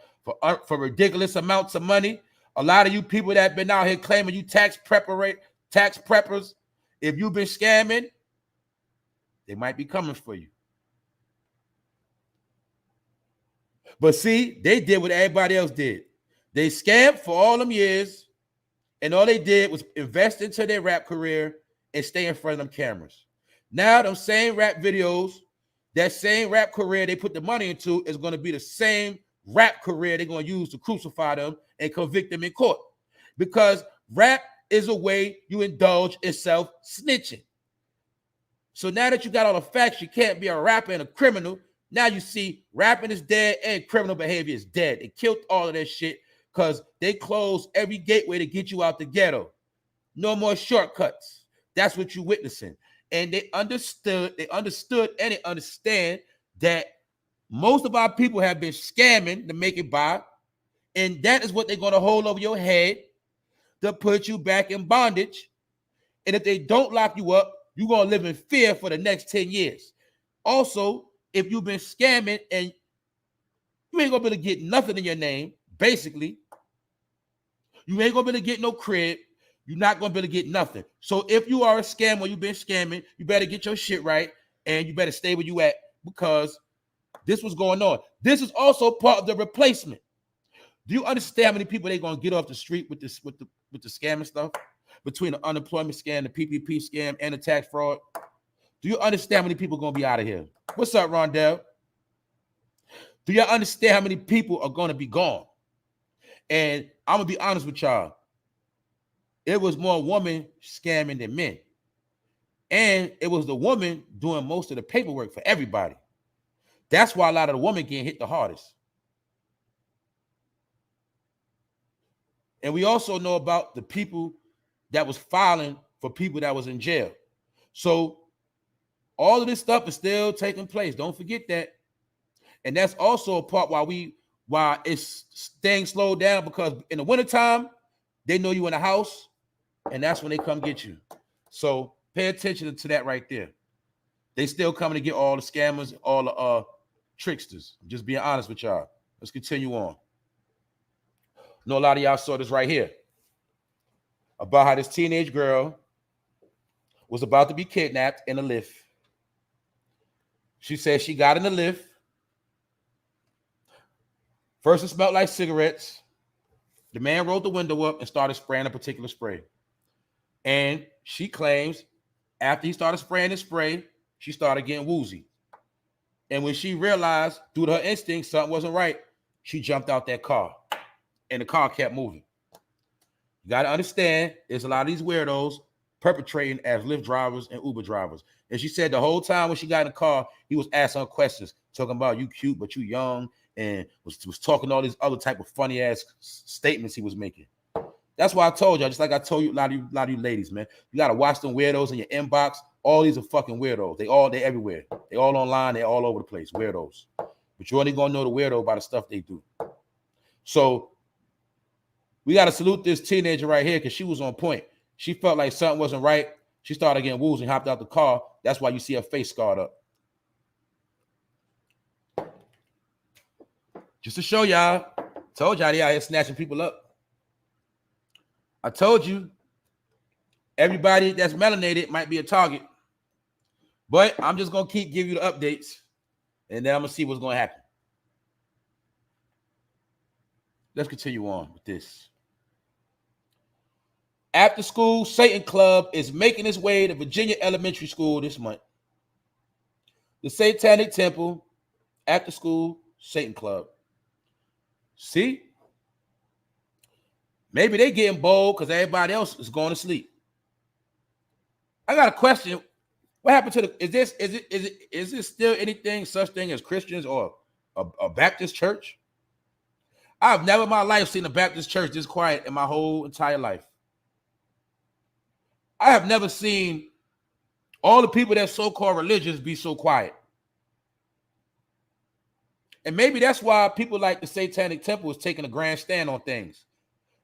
ridiculous amounts of money, a lot of you people that been out here claiming you tax preppers, if you've been scamming, they might be coming for you. But see, they did what everybody else did. They scammed for all them years, and all they did was invest into their rap career and stay in front of them cameras. Now, them same rap videos, that same rap career they put the money into is going to be the same rap career they're going to use to crucify them and convict them in court. Because rap is a way you indulge in self-snitching. So now that you got all the facts, you can't be a rapper and a criminal. Now you see rapping is dead and criminal behavior is dead. They killed all of that shit because they closed every gateway to get you out the ghetto. No more shortcuts. That's what you're witnessing. And they understood and they understand that most of our people have been scamming to make it by. And that is what they're going to hold over your head to put you back in bondage. And if they don't lock you up, you're going to live in fear for the next 10 years. Also, if you've been scamming and you ain't going to be able to get nothing in your name, basically, you ain't going to be able to get no crib. You're not going to be able to get nothing. So if you are a scammer or you've been scamming, you better get your shit right and you better stay where you at because this was going on. This is also part of the replacement. Do you understand how many people they're going to get off the street with this with the scamming stuff? Between the unemployment scam, the PPP scam, and the tax fraud? Do you understand how many people are going to be out of here? What's up, Rondell? Do y'all understand how many people are going to be gone? And I'm going to be honest with y'all. It was more women scamming than men. And it was the woman doing most of the paperwork for everybody. That's why a lot of the women getting hit the hardest. And we also know about the people that was filing for people that was in jail. So all of this stuff is still taking place. Don't forget that. And that's also a part why it's staying slowed down, because in the wintertime, they know you in the house, and that's when they come get you. So pay attention to that right there. They still coming to get all the scammers, all the tricksters. I'm just being honest with y'all. Let's continue on. I know a lot of y'all saw this right here about how this teenage girl was about to be kidnapped in a lift. She said she got in the lift. First, it smelled like cigarettes. The man rolled the window up and started spraying a particular spray. And she claims after he started spraying the spray, she started getting woozy. And when she realized, due to her instinct, something wasn't right, she jumped out that car. And the car kept moving. You got to understand, there's a lot of these weirdos perpetrating as Lyft drivers and Uber drivers. And she said the whole time when she got in the car, he was asking her questions, talking about you cute, but you young, and was talking all these other type of funny ass statements he was making. That's why I told y'all, just like I told you, a lot of you ladies, man, you got to watch them weirdos in your inbox. All these are fucking weirdos. They everywhere. They all online. They all over the place. Weirdos. But you're only going to know the weirdo by the stuff they do. So we got to salute this teenager right here because she was on point. She felt like something wasn't right. She started getting woozy and hopped out the car. That's why you see her face scarred up. Just to show y'all, told y'all they out here snatching people up. I told you, everybody that's melanated might be a target. But I'm just gonna keep giving you the updates, and then I'm gonna see what's gonna happen. Let's continue on with this. After school Satan Club is making its way to Virginia Elementary School this month. The Satanic Temple After School Satan Club. See? Maybe they getting bold because everybody else is going to sleep. I got a question. What happened to the is this still anything such thing as Christians or a Baptist church? I've never in my life seen a Baptist church this quiet in my whole entire life. I have never seen all the people that's so-called religious be so quiet. And maybe that's why people like the Satanic Temple is taking a grand stand on things.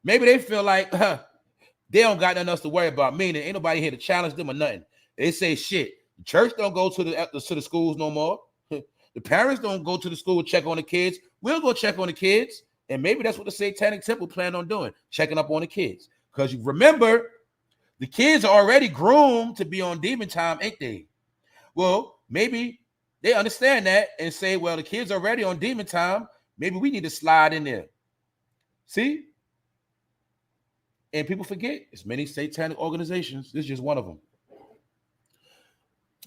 Maybe they feel like they don't got nothing else to worry about, meaning ain't nobody here to challenge them or nothing. They say, shit, the church don't go to the schools no more. The parents don't go to the school to check on the kids. We'll go check on the kids. And maybe that's what the Satanic Temple plan on doing, checking up on the kids. Because you remember, the kids are already groomed to be on demon time, ain't they? Well, maybe they understand that and say, well, the kids are already on demon time. Maybe we need to slide in there. See? And people forget, it's many satanic organizations. This is just one of them.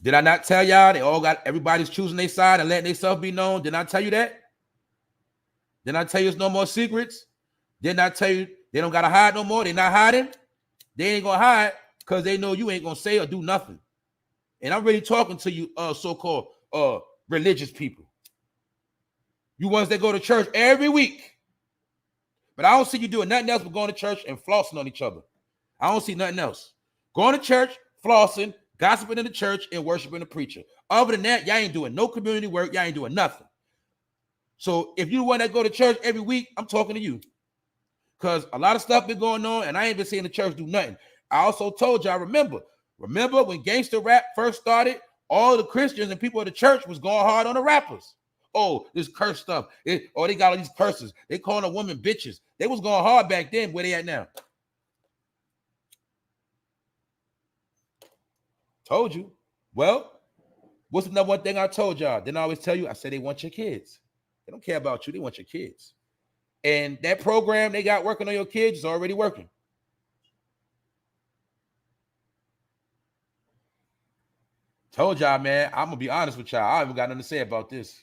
Did I not tell y'all they all got, everybody's choosing their side and letting themselves be known? Did I tell you that? Did I tell you it's no more secrets? Did I tell you they don't got to hide no more? They're not hiding. They ain't going to hide because they know you ain't going to say or do nothing. And I'm really talking to you so-called religious people. You ones that go to church every week. But I don't see you doing nothing else but going to church and flossing on each other. I don't see nothing else. Going to church, flossing, gossiping in the church, and worshiping the preacher. Other than that, y'all ain't doing no community work. Y'all ain't doing nothing. So if you the one that go to church every week, I'm talking to you. Because a lot of stuff been going on, and I ain't been seeing the church do nothing. I also told y'all, remember when gangster rap first started, all the Christians and people of the church was going hard on the rappers. Oh, this curse stuff. They got all these curses. They calling a woman bitches. They was going hard back then. Where they at now? Told you. Well, what's another one thing I told y'all? Didn't I always tell you? I said they want your kids. They don't care about you. They want your kids. And that program they got working on your kids is already working. Told y'all, man, I'm going to be honest with y'all. I haven't got nothing to say about this.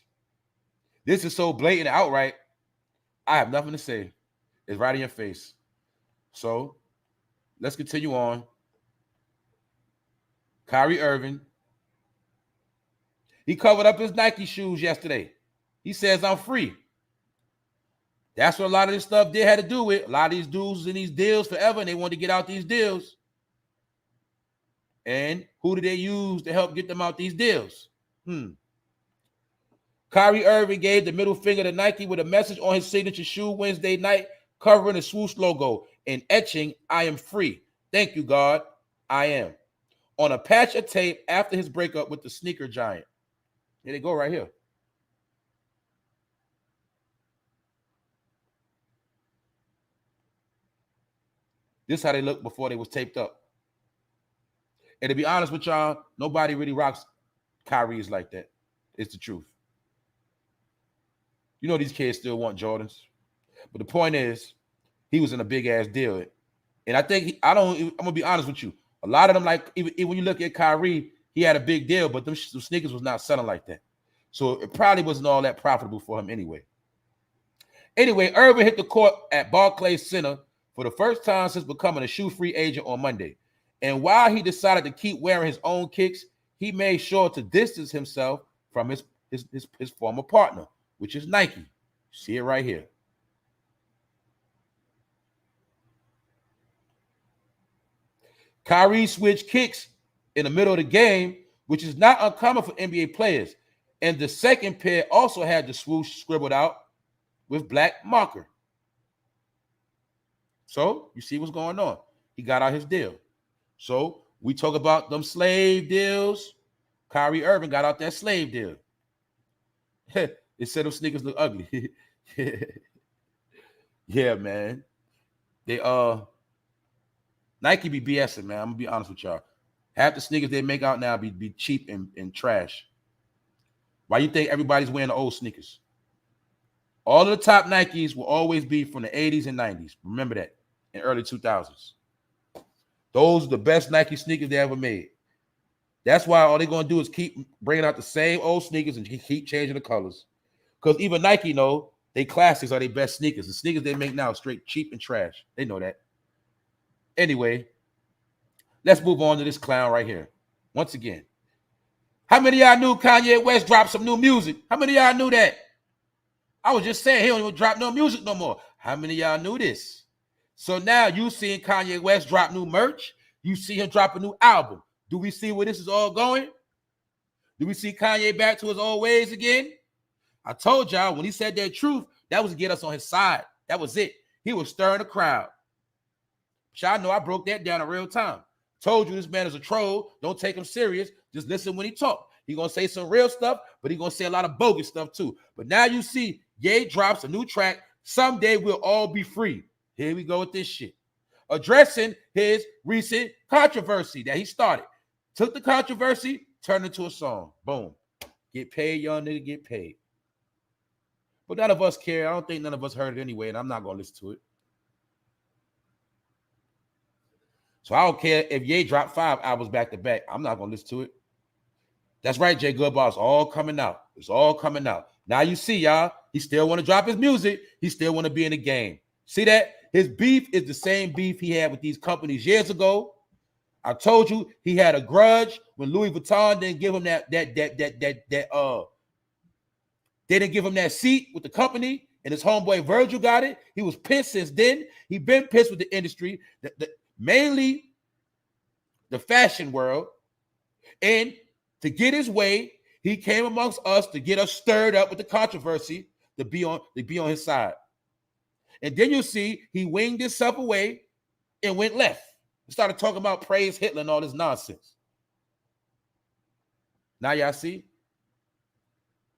This is so blatant and outright. I have nothing to say. It's right in your face. So let's continue on. Kyrie Irving. He covered up his Nike shoes yesterday. He says, I'm free. That's what a lot of this stuff did had to do with. A lot of these dudes was in these deals forever, and they wanted to get out these deals. And who did they use to help get them out these deals? Kyrie Irving gave the middle finger to Nike with a message on his signature shoe Wednesday night, covering the swoosh logo and etching, I am free. Thank you, God. I am. On a patch of tape after his breakup with the sneaker giant. Here they go right here. This is how they looked before they was taped up. And to be honest with y'all, nobody really rocks Kyrie's like that. It's the truth. You know these kids still want Jordans. But the point is, he was in a big-ass deal. And I think, I'm going to be honest with you. A lot of them, like, even when you look at Kyrie, he had a big deal, but them sneakers was not selling like that. So it probably wasn't all that profitable for him anyway. Anyway, Irving hit the court at Barclays Center for the first time since becoming a shoe-free agent on Monday. And while he decided to keep wearing his own kicks, he made sure to distance himself from his former partner, which is Nike. See it right here. Kyrie switched kicks in the middle of the game, which is not uncommon for NBA players. And the second pair also had the swoosh scribbled out with black marker. So you see what's going on. He got out his deal. So we talk about them slave deals. Kyrie Irving got out that slave deal. They said those sneakers look ugly. Yeah, man. They Nike be BSing, man. I'm gonna be honest with y'all. Half the sneakers they make out now be cheap and trash. Why you think everybody's wearing the old sneakers? All of the top Nikes will always be from the 80s and 90s. Remember that, in early 2000s. Those are the best Nike sneakers they ever made. That's why all they're going to do is keep bringing out the same old sneakers and keep changing the colors. Because even Nike know they classics are their best sneakers. The sneakers they make now are straight cheap and trash. They know that. Anyway, let's move on to this clown right here. Once again, how many of y'all knew Kanye West dropped some new music? How many of y'all knew that? I was just saying he don't even drop no music no more. How many of y'all knew this? So now you seeing Kanye West drop new merch. You see him drop a new album. Do we see where this is all going? Do we see Kanye back to his old ways again? I told y'all when he said that truth, that was to get us on his side. That was it. He was stirring the crowd. Y'all know I broke that down in real time. Told you this man is a troll. Don't take him serious. Just listen when he talk. He gonna say some real stuff, but he gonna say a lot of bogus stuff too. But now you see Ye drops a new track. Someday we'll all be free. Here we go with this shit. Addressing his recent controversy that he started. Took the controversy, turned it into a song. Boom. Get paid, young nigga, get paid. But none of us care. I don't think none of us heard it anyway, and I'm not gonna listen to it. So I don't care if Ye dropped 5 albums back to back. I'm not gonna listen to it. That's right, Jay Goodball. It's all coming out. It's all coming out. Now you see, y'all, he still want to drop his music. He still want to be in the game. See that? His beef is the same beef he had with these companies years ago. I told you he had a grudge when Louis Vuitton didn't give him they didn't give him that seat with the company, and his homeboy Virgil got it. He was pissed since then. He been pissed with the industry, mainly the fashion world, and to get his way, he came amongst us to get us stirred up with the controversy to be on his side. And then you see he winged himself away and went left. He started talking about praise Hitler and all this nonsense. Now y'all see?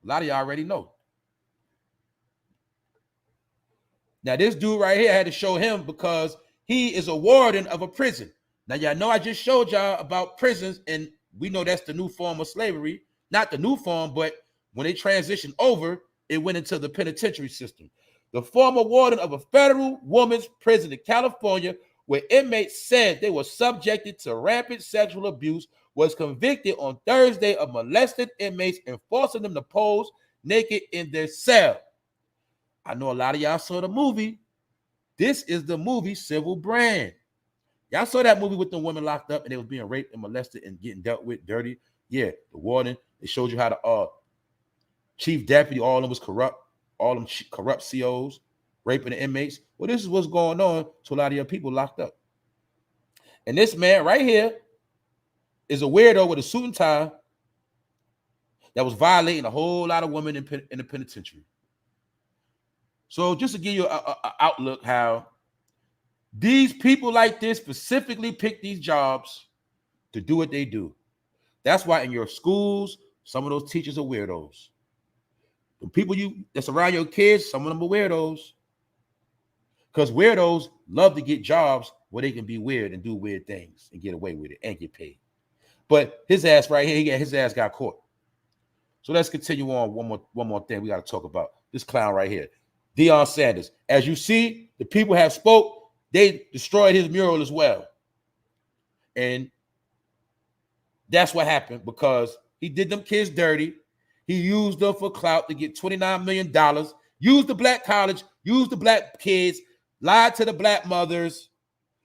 A lot of y'all already know. Now this dude right here had to show him because he is a warden of a prison. Now y'all know I just showed y'all about prisons, and we know that's the new form of slavery. Not the new form, but when they transitioned over, it went into the penitentiary system. The former warden of a federal women's prison in California, where inmates said they were subjected to rampant sexual abuse, was convicted on Thursday of molesting inmates and forcing them to pose naked in their cell. I know a lot of y'all saw the movie. This is the movie Civil Brand. Y'all saw that movie with the women locked up and they was being raped and molested and getting dealt with dirty. Yeah, the warden. It showed you how the chief deputy, all of them was corrupt. All them corrupt COs, raping the inmates. Well, this is what's going on to a lot of your people locked up. And this man right here is a weirdo with a suit and tie that was violating a whole lot of women in the penitentiary. So just to give you an outlook how these people like this specifically pick these jobs to do what they do. That's why in your schools, some of those teachers are weirdos. The people that's around your kids, some of them are weirdos. Because weirdos love to get jobs where they can be weird and do weird things and get away with it and get paid. But his ass right here, his ass got caught. So let's continue on. One more thing we got to talk about. This clown right here, Deion Sanders. As you see, the people have spoke. They destroyed his mural as well. And that's what happened because he did them kids dirty. He used them for clout to get $29 million, used the black college, used the black kids, lied to the black mothers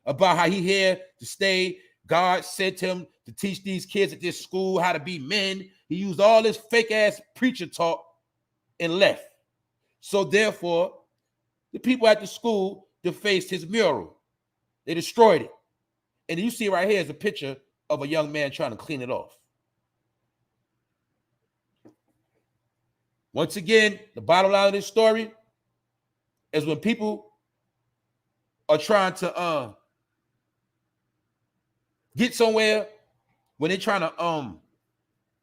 about how he here to stay. God sent him to teach these kids at this school how to be men. He used all this fake-ass preacher talk and left. So therefore, the people at the school defaced his mural. They destroyed it. And you see right here is a picture of a young man trying to clean it off. Once again, the bottom line of this story is when people are trying to get somewhere, when they're trying to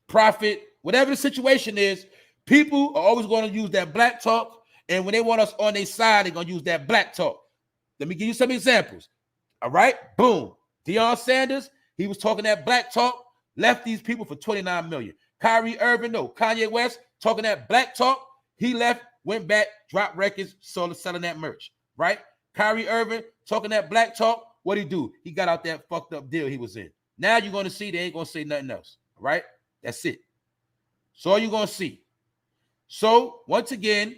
profit, whatever the situation is, people are always going to use that black talk, and when they want us on their side, they're going to use that black talk. Let me give you some examples. All right, boom. Deion Sanders, He was talking that black talk, left these people for $29 million. Kyrie Irving, no. Kanye West talking that black talk. He left, went back, dropped records, selling that merch, right? Kyrie Irving talking that black talk. What'd he do? He got out that fucked up deal he was in. Now you're going to see they ain't going to say nothing else, right? That's it. So all you're going to see. So once again,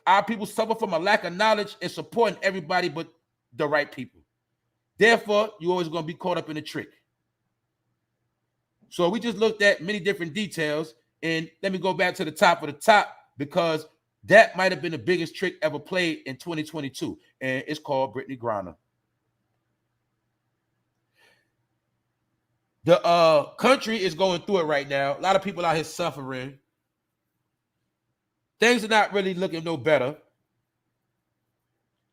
our people suffer from a lack of knowledge and supporting everybody but the right people. Therefore, you're always going to be caught up in a trick. So we just looked at many different details, and let me go back to the top of the top because that might have been the biggest trick ever played in 2022, and it's called BRiTTNEY GRINER. The country is going through it right now. A lot of people out here suffering. Things are not really looking no better.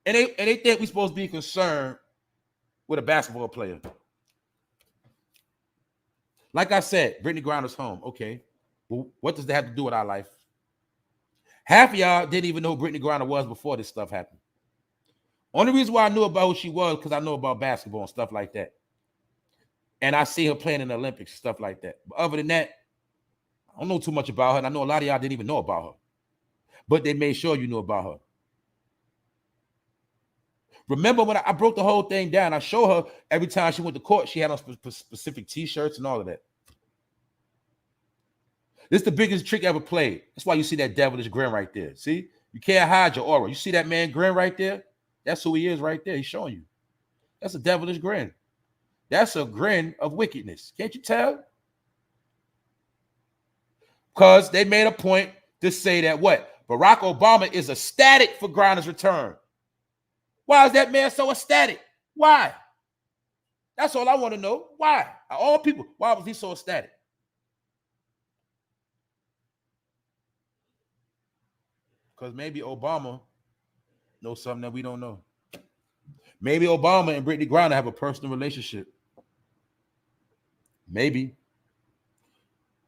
And they think we're supposed to be concerned with a basketball player. Like I said, BRiTTNEY Griner's home. Okay. Well, what does that have to do with our life? Half of y'all didn't even know who BRiTTNEY Griner was before this stuff happened. Only reason why I knew about who she was because I know about basketball and stuff like that. And I see her playing in the Olympics, stuff like that. But other than that, I don't know too much about her. And I know a lot of y'all didn't even know about her. But they made sure you knew about her. Remember when I broke the whole thing down, I showed her every time she went to court, she had on specific T-shirts and all of that. This is the biggest trick ever played. That's why you see that devilish grin right there. See? You can't hide your aura. You see that man grin right there? That's who he is right there. He's showing you. That's a devilish grin. That's a grin of wickedness. Can't you tell? Because they made a point to say that what? Barack Obama is ecstatic for Griner's return. Why is that man so ecstatic? Why? That's all I want to know. Why? All people, why was he so ecstatic? Because maybe Obama knows something that we don't know. Maybe Obama and BRiTTNEY Griner have a personal relationship. Maybe.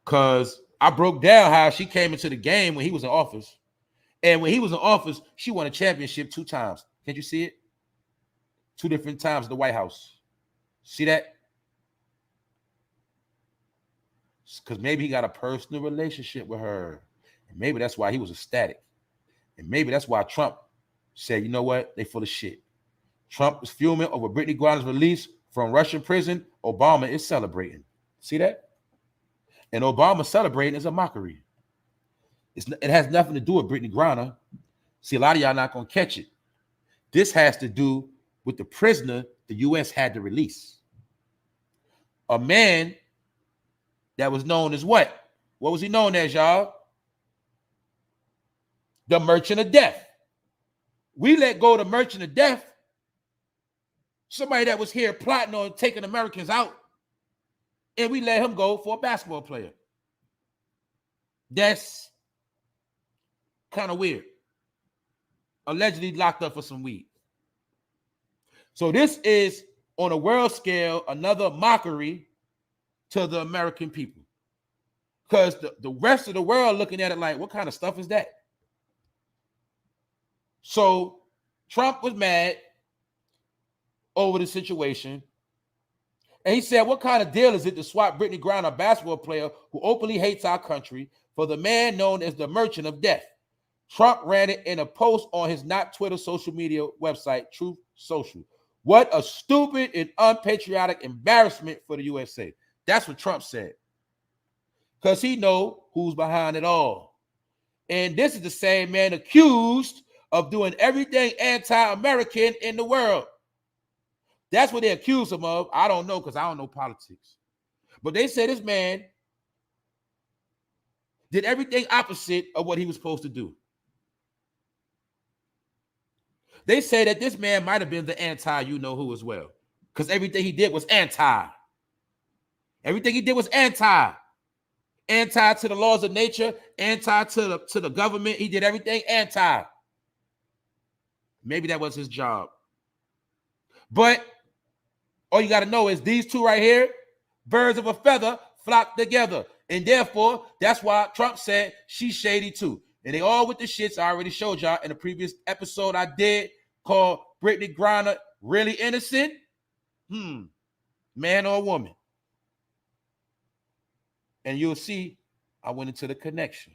Because I broke down how she came into the game when he was in office. And when he was in office, she won a championship 2 times. Can't you see it? 2 different times at the White House. See that? Because maybe he got a personal relationship with her. And maybe that's why he was ecstatic. And maybe that's why Trump said, you know what? They full of shit. Trump is fuming over BRiTTNEY Griner's release from Russian prison. Obama is celebrating. See that? And Obama celebrating is a mockery. It has nothing to do with BRiTTNEY Griner. See, a lot of y'all not going to catch it. This has to do with the prisoner the U.S. had to release. A man that was known as what? What was he known as, y'all? The Merchant of Death. We let go of the Merchant of Death. Somebody that was here plotting on taking Americans out. And we let him go for a basketball player. That's kind of weird. Allegedly locked up for some weed. So this is, on a world scale, another mockery to the American people. Because the rest of the world looking at it like, what kind of stuff is that? So Trump was mad over the situation. And he said, what kind of deal is it to swap BRiTTNEY Griner, a basketball player who openly hates our country, for the man known as the Merchant of Death? Trump ran it in a post on his not Twitter social media website, Truth Social. What a stupid and unpatriotic embarrassment for the USA. That's what Trump said. Because he know who's behind it all. And this is the same man accused of doing everything anti-American in the world. That's what they accuse him of. I don't know because I don't know politics. But they say this man did everything opposite of what he was supposed to do. They say that this man might have been the anti-you-know-who as well. Because everything he did was anti. Everything he did was anti. Anti to the laws of nature, anti to the government. He did everything anti. Maybe that was his job. But all you got to know is these two right here, birds of a feather, flock together. And therefore, that's why Trump said she's shady too. And they all with the shits I already showed y'all in the previous episode I did called BRiTTNEY Griner Really Innocent? man or woman. And you'll see I went into the connection.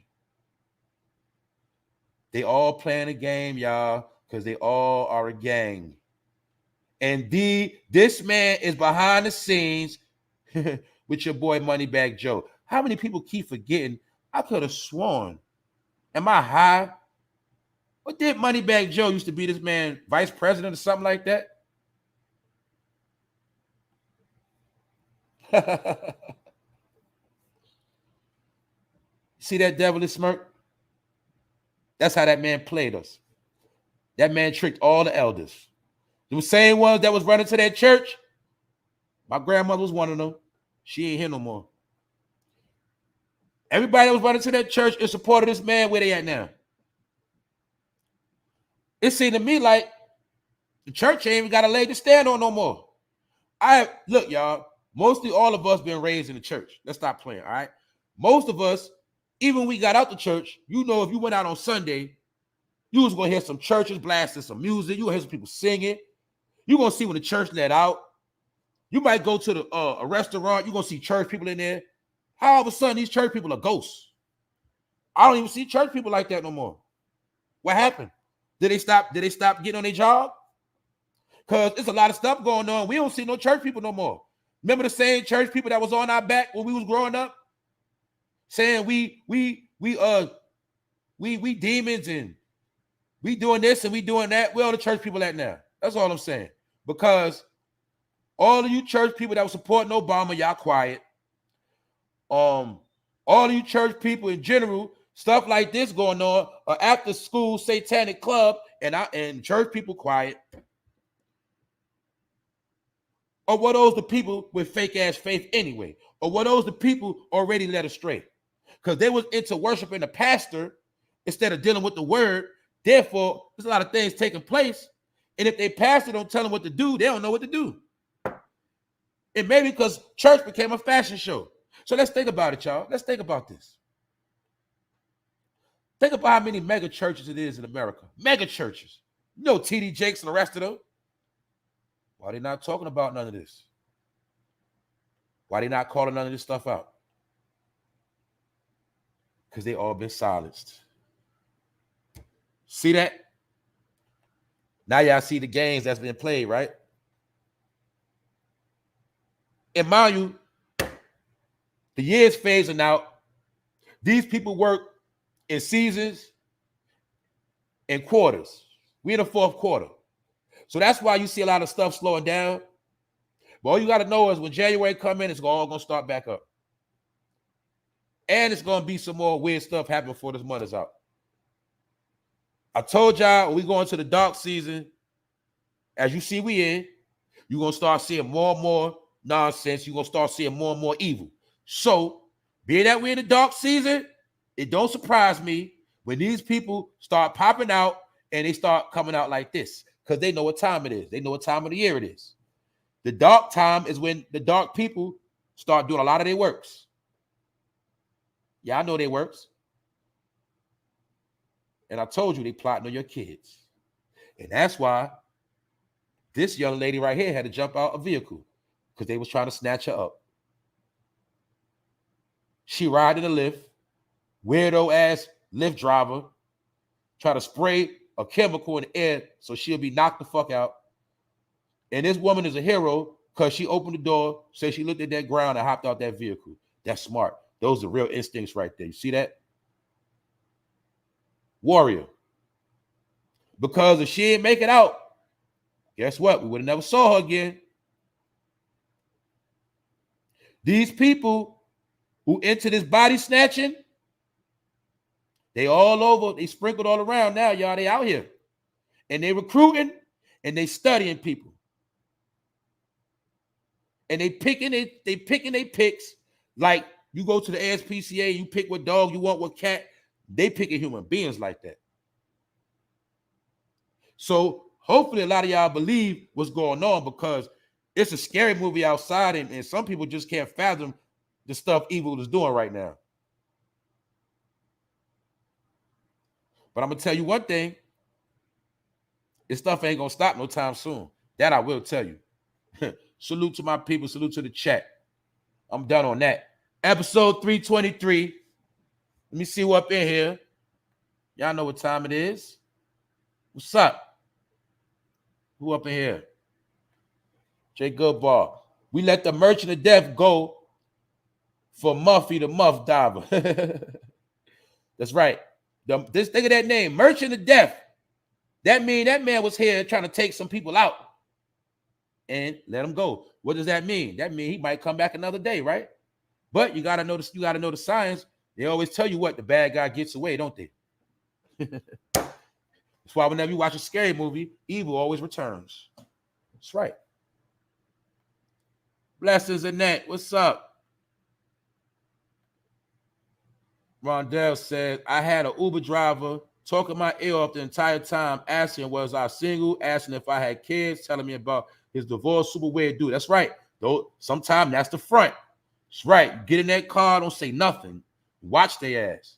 They all playing a game, y'all, because they all are a gang. And this man is behind the scenes with your boy Moneybag Joe. How many people keep forgetting? I could have sworn. Am I high? What did Moneybag Joe used to be this man vice president or something like that? See that devilish smirk? That's how that man played us. That man tricked all the elders. The same ones that was running to that church. My grandmother was one of them. She ain't here no more. Everybody that was running to that church in support of this man, where they at now? It seemed to me like the church ain't even got a leg to stand on no more. Look, y'all, mostly all of us been raised in the church. Let's stop playing, all right? Most of us, even when we got out the church, you know, if you went out on Sunday, you was going to hear some churches blasting some music. You going to hear some people singing. You're going to see when the church let out. You might go to a restaurant. You're going to see church people in there. How all of a sudden these church people are ghosts? I don't even see church people like that no more. What happened? Did they stop getting on their job? Because there's a lot of stuff going on. We don't see no church people no more. Remember the same church people that was on our back when we was growing up? Saying we demons and we doing this and we doing that. Where all the church people at now? That's all I'm saying. Because all of you church people that were supporting Obama, y'all quiet. All of you church people in general, stuff like this going on, after school satanic club, and church people quiet. Or were those the people with fake ass faith anyway? Or were those the people already led astray? Because they was into worshiping the pastor instead of dealing with the word. Therefore, there's a lot of things taking place. And if their pastor don't tell them what to do, they don't know what to do. And maybe because church became a fashion show. So let's think about it, y'all. Let's think about this. Think about how many mega churches it is in America. Mega churches. You know, T.D. Jakes and the rest of them. Why they not talking about none of this? Why they not calling none of this stuff out? Because they all been silenced. See that? Now y'all see the games that's been played, right? And mind you, the year's phasing out. These people work in seasons and quarters. We in the fourth quarter. So that's why you see a lot of stuff slowing down. But all you got to know is when January come in, it's all going to start back up. And it's going to be some more weird stuff happening before this month is out. I told y'all we go into the dark season. As you see we in, you're going to start seeing more and more nonsense. You're going to start seeing more and more evil. So, being that we're in the dark season, it don't surprise me when these people start popping out and they start coming out like this because they know what time it is. They know what time of the year it is. The dark time is when the dark people start doing a lot of their works. Yeah, I know their works. And I told you they plotting on your kids. And that's why this young lady right here had to jump out a vehicle because they was trying to snatch her up. She riding a lift, weirdo ass Lyft driver, try to spray a chemical in the air so she'll be knocked the fuck out. And this woman is a hero because she opened the door, said she looked at that ground and hopped out that vehicle. That's smart. Those are real instincts right there. You see that? Warrior. Because if she didn't make it out, guess what? We would have never saw her again. These people who into this body snatching, they all over, they sprinkled all around now, y'all. They out here. And they recruiting and they studying people. And they picking their picks. Like you go to the ASPCA, you pick what dog you want, what cat. They picking human beings like that. So hopefully a lot of y'all believe what's going on because it's a scary movie outside and some people just can't fathom the stuff evil is doing right now. But I'm going to tell you one thing. This stuff ain't going to stop no time soon. That I will tell you. Salute to my people. Salute to the chat. I'm done on that. Episode 323. Let me see who up in here. Y'all know what time it is. What's up? Who up in here? Jay Goodbar. We let the merchant of death go for Muffy the Muff Diver. That's right. Think of that name, Merchant of Death. That means that man was here trying to take some people out and let them go. What does that mean? That means he might come back another day, right? But you gotta know this. You gotta know the science. They always tell you what the bad guy gets away, don't they? That's why whenever you watch a scary movie, evil always returns. That's right. Blessings, Annette. What's up? Rondell says, I had an Uber driver talking my ear off the entire time, asking, was I single, asking if I had kids, telling me about his divorce, super weird dude. That's right. Though sometimes that's the front. That's right. Get in that car, don't say nothing. Watch their ass.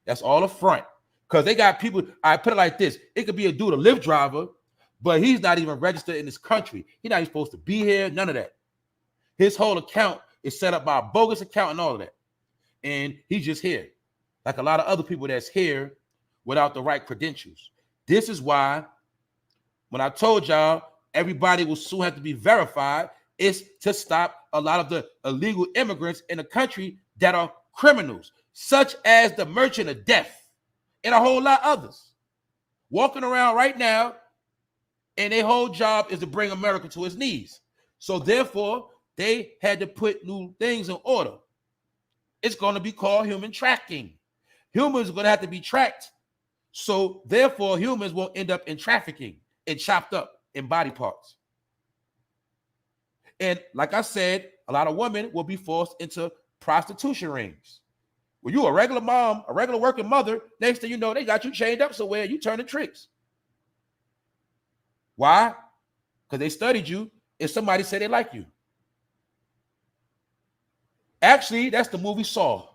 That's all the front. Because they got people, I put it like this. It could be a dude, a Lyft driver, but he's not even registered in this country. He's not even supposed to be here, none of that. His whole account is set up by a bogus account and all of that. And he's just here. Like a lot of other people that's here without the right credentials. This is why when I told y'all everybody will soon have to be verified, it's to stop a lot of the illegal immigrants in the country that are criminals, such as the merchant of death and a whole lot of others walking around right now, and their whole job is to bring America to its knees. So therefore, they had to put new things in order. It's going to be called human tracking. Humans are going to have to be tracked. So therefore, humans won't end up in trafficking and chopped up in body parts. And like I said, a lot of women will be forced into prostitution rings. When you a regular mom, a regular working mother, next thing you know, they got you chained up somewhere, you turning tricks. Why? Because they studied you and somebody said they like you. Actually, that's the movie Saw.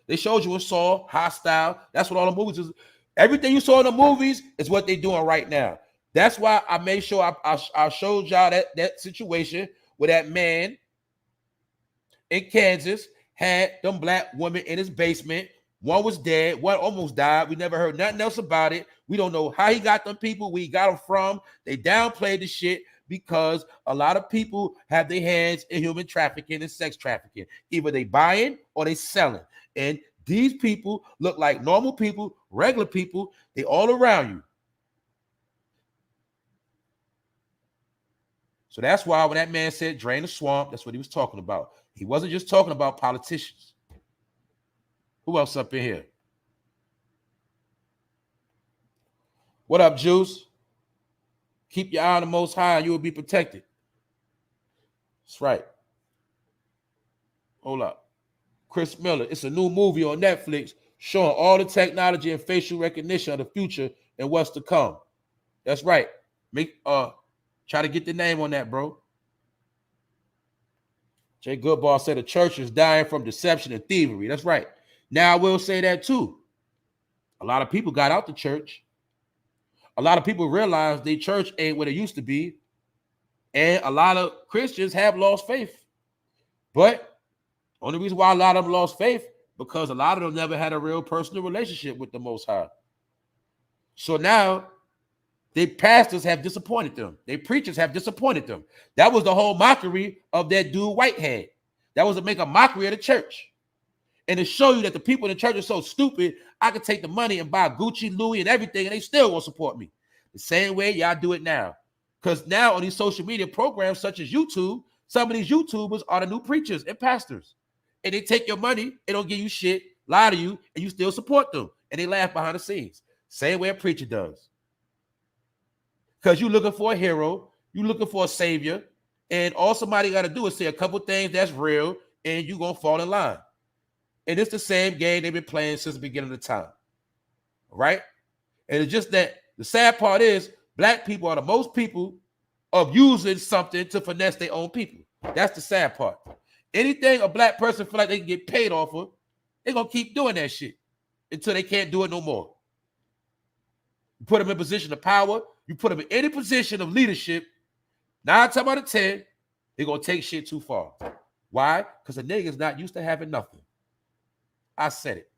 They showed you in Saw, Hostile. That's what all the movies is. Everything you saw in the movies is what they're doing right now. That's why I made sure I showed y'all that situation where that man in Kansas had them black women in his basement. One was dead, one almost died. We never heard nothing else about it. We don't know how he got them people, where he got them from. They downplayed the shit because a lot of people have their hands in human trafficking and sex trafficking. Either they buying or they selling. And these people look like normal people, regular people. They all around you. So that's why when that man said drain the swamp, that's what he was talking about. He wasn't just talking about politicians. Who else up in here? What up, Juice? Keep your eye on the Most High and you will be protected. That's right. Hold up. Chris Miller, it's a new movie on Netflix showing all the technology and facial recognition of the future and what's to come. That's right. Try to get the name on that, bro. Jay Goodbar said the church is dying from deception and thievery. That's right. Now I will say that too. A lot of people got out the church. A lot of people realize their church ain't what it used to be. And a lot of Christians have lost faith. But only reason why a lot of them lost faith, because a lot of them never had a real personal relationship with the Most High. So now, their pastors have disappointed them. Their preachers have disappointed them. That was the whole mockery of that dude Whitehead. That was to make a mockery of the church. And to show you that the people in the church are so stupid, I could take the money and buy Gucci, Louis, and everything, and they still won't support me. The same way y'all do it now. Because now on these social media programs such as YouTube, some of these YouTubers are the new preachers and pastors. And they take your money, they don't give you shit, lie to you, and you still support them. And they laugh behind the scenes. Same way a preacher does. Because you're looking for a hero, you're looking for a savior, and all somebody got to do is say a couple things that's real, and you're going to fall in line. And it's the same game they've been playing since the beginning of the time. Right? And it's just that the sad part is black people are the most people of using something to finesse their own people. That's the sad part. Anything a black person feel like they can get paid off of, they're going to keep doing that shit until they can't do it no more. You put them in a position of power, you put them in any position of leadership, 9 times out of 10, they're going to take shit too far. Why? Because a nigga's not used to having nothing. I said it.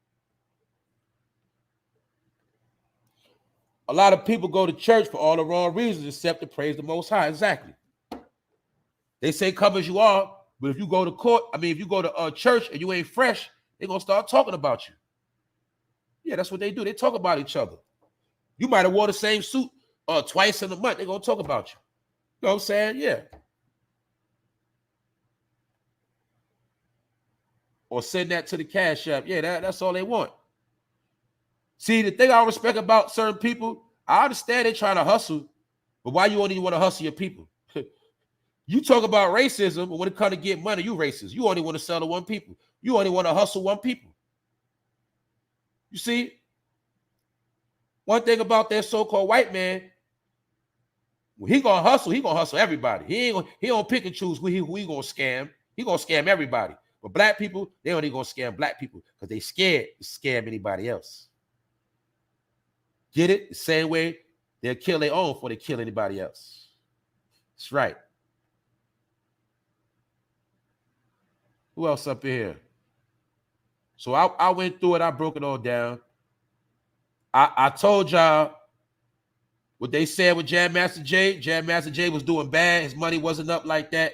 A lot of people go to church for all the wrong reasons except to praise the Most High. Exactly. They say come as you are, but if you go to court, if you go to church and you ain't fresh, they're going to start talking about you. Yeah, that's what they do. They talk about each other. You might have wore the same suit twice in a month. They're going to talk about you. You know what I'm saying? Yeah. Or send that to the Cash App. Yeah, that's all they want. See, the thing I respect about certain people, I understand they're trying to hustle, but why you only want to hustle your people? You talk about racism, but when it comes to get money, you racist. You only want to sell to one people. You only want to hustle one people. You see? One thing about that so-called white man, when he gonna hustle everybody. He don't pick and choose who he gonna scam. He gonna scam everybody. But black people, they only gonna scam black people because they scared to scam anybody else. Get it? The same way they'll kill their own before they kill anybody else. That's right. Who else up in here? So I went through it. I broke it all down. I told y'all what they said with Jam Master Jay. Jam Master Jay was doing bad. His money wasn't up like that.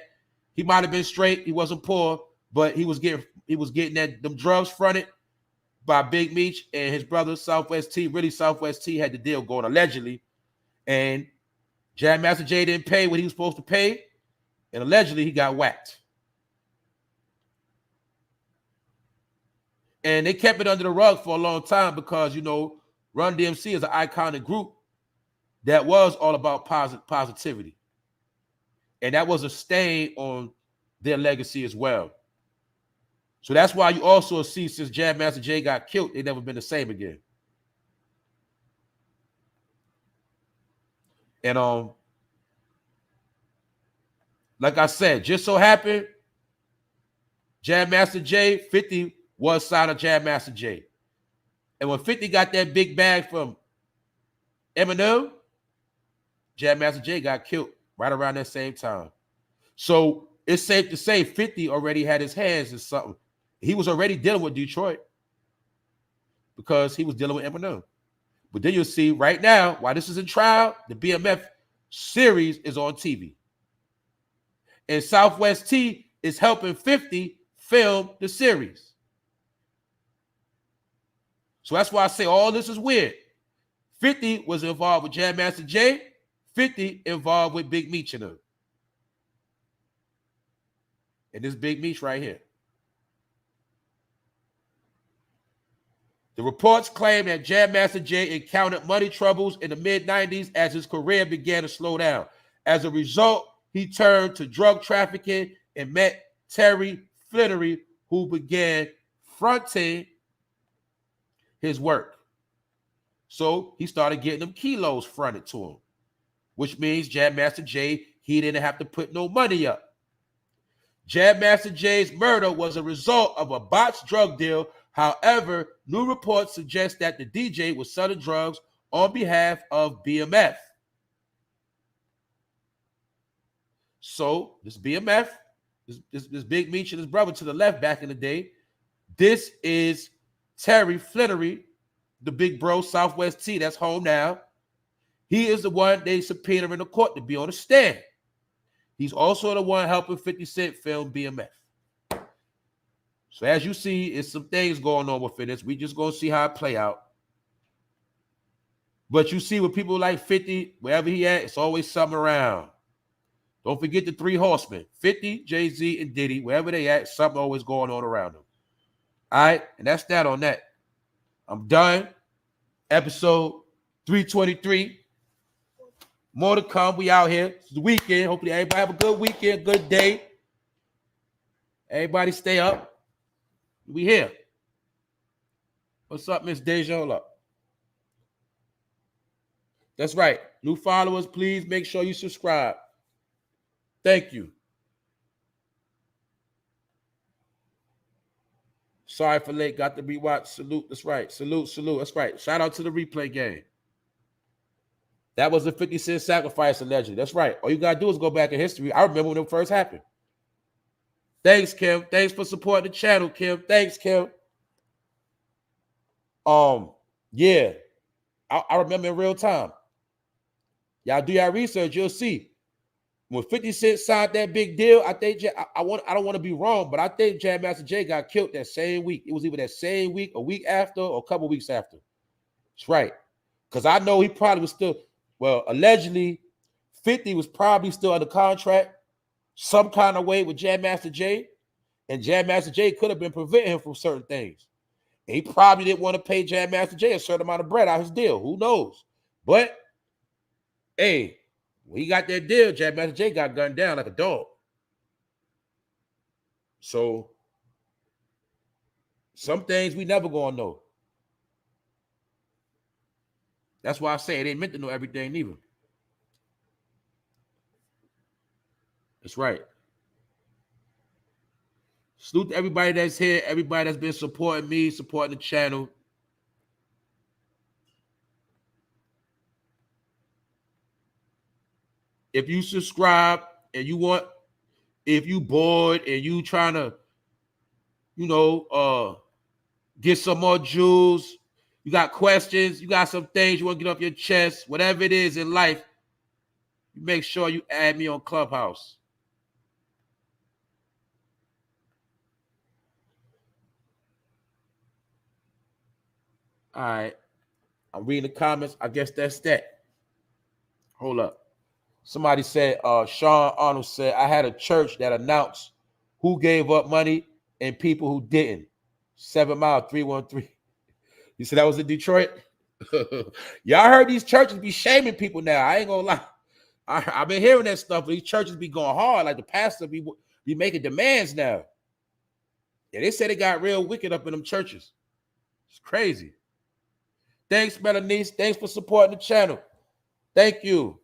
He might have been straight. He wasn't poor, but he was getting them drugs fronted by Big Meech and his brother Southwest T. Really, Southwest T had the deal going allegedly, and Jam Master Jay didn't pay what he was supposed to pay, and allegedly he got whacked. And they kept it under the rug for a long time because, Run DMC is an iconic group that was all about positivity. And that was a stain on their legacy as well. So that's why you also see since Jam Master Jay got killed, they never been the same again. And like I said, just so happened, Jam Master Jay, 50 was signed to Jam Master Jay. And when 50 got that big bag from Eminem, Jam Master Jay got killed right around that same time. So it's safe to say 50 already had his hands in something. He was already dealing with Detroit because he was dealing with Eminem. But then you'll see right now, while this is in trial, the BMF series is on TV. And Southwest T is helping 50 film the series. So that's why I say all this is weird. 50 was involved with Jam Master Jay. 50 involved with Big Meech and them. And this Big Meech right here. The reports claim that Jam Master Jay encountered money troubles in the mid-90s as his career began to slow down. As a result, he turned to drug trafficking and met Terry Flittery, who began fronting his work. So he started getting them kilos fronted to him, which means Jam Master Jay, he didn't have to put no money up. Jam Master Jay's murder was a result of a botched drug deal. However, new reports suggest that the DJ was selling drugs on behalf of BMF. So this BMF, this Big Meech and his brother to the left back in the day, this is Terry Flittery, the big bro, Southwest T, that's home now. He is the one they subpoenaed in the court to be on the stand. He's also the one helping 50 Cent film BMF. So as you see, it's some things going on within this. We just going to see how it play out. But you see with people like 50, wherever he at, it's always something around. Don't forget the 3 horsemen, 50, Jay-Z, and Diddy. Wherever they at, something always going on around them. All right, and that's that on that. I'm done. Episode 323. More to come. We out here. It's the weekend. Hopefully everybody have a good weekend, good day. Everybody stay up. We here. What's up, Miss Deja? Hold up. That's right. New followers, please make sure you subscribe. Thank you. Sorry for late. Got to rewatch. Salute. That's right. Salute. That's right. Shout out to the replay game. That was a 50 Cent sacrifice, allegedly. That's right. All you got to do is go back in history. I remember when it first happened. Thanks, Kim. Thanks for supporting the channel, Kim. Thanks, Kim. Yeah. I remember in real time. Y'all do y'all research, you'll see. When 50 Cent signed that big deal, I think I don't want to be wrong, but I think Jam Master Jay got killed that same week. It was either that same week, a week after, or a couple weeks after. That's right. Because I know he probably was still, well, allegedly, 50 was probably still under contract some kind of way with Jam Master Jay, and Jam Master Jay could have been preventing him from certain things. And he probably didn't want to pay Jam Master Jay a certain amount of bread out his deal. Who knows? But, hey, when he got that deal, Jam Master Jay got gunned down like a dog. So, some things we never gonna know. That's why I say it ain't meant to know everything neither. That's right. Salute to everybody that's here, everybody that's been supporting me, supporting the channel. If you subscribe and you want, if you bored and you trying to, get some more jewels, you got questions, you got some things you want to get off your chest, whatever it is in life, you make sure you add me on Clubhouse. All right. I'm reading the comments. I guess that's that. Hold up. Somebody said, Sean Arnold said, I had a church that announced who gave up money and people who didn't. 7 Mile 313. You said that was in Detroit? Y'all heard these churches be shaming people now. I ain't gonna lie. I've been hearing that stuff, but these churches be going hard. Like the pastor be making demands now. Yeah, they said it got real wicked up in them churches. It's crazy. Thanks, Melanie. Thanks for supporting the channel. Thank you.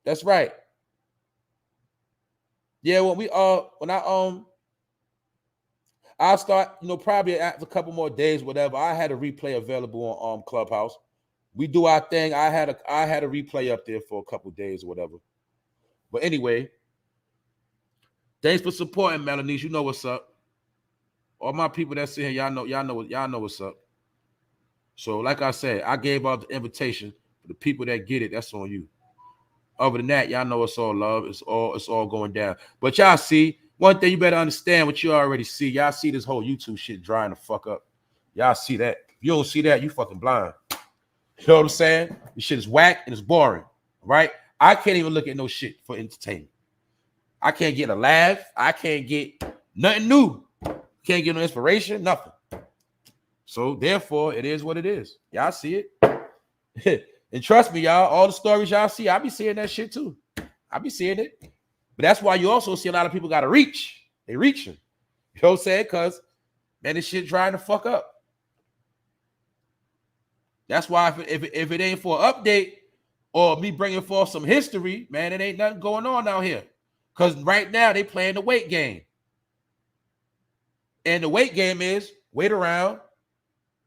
That's right. Yeah, I'll start, probably after a couple more days, whatever. I had a replay available on Clubhouse. We do our thing. I had a replay up there for a couple days or whatever. But anyway, thanks for supporting, Melanie. You know what's up. All my people that's in here, y'all know what's up. So, like I said, I gave out the invitation for the people that get it. That's on you. Other than that, y'all know it's all love. It's all going down. But y'all see, one thing you better understand what you already see. Y'all see this whole YouTube shit drying the fuck up. Y'all see that. If you don't see that, you fucking blind. You know what I'm saying? This shit is whack and it's boring, right? I can't even look at no shit for entertainment. I can't get a laugh. I can't get nothing new. Can't get no inspiration, nothing. So therefore, it is what it is. Y'all see it. And trust me, y'all, all the stories y'all see, I be seeing that shit too. I be seeing it. But that's why you also see a lot of people got to reach. They reaching. You know what I'm saying? Because, man, this shit drying the fuck up. That's why if it ain't for an update or me bringing forth some history, man, it ain't nothing going on out here. Because right now they playing the weight game. And the weight game is wait around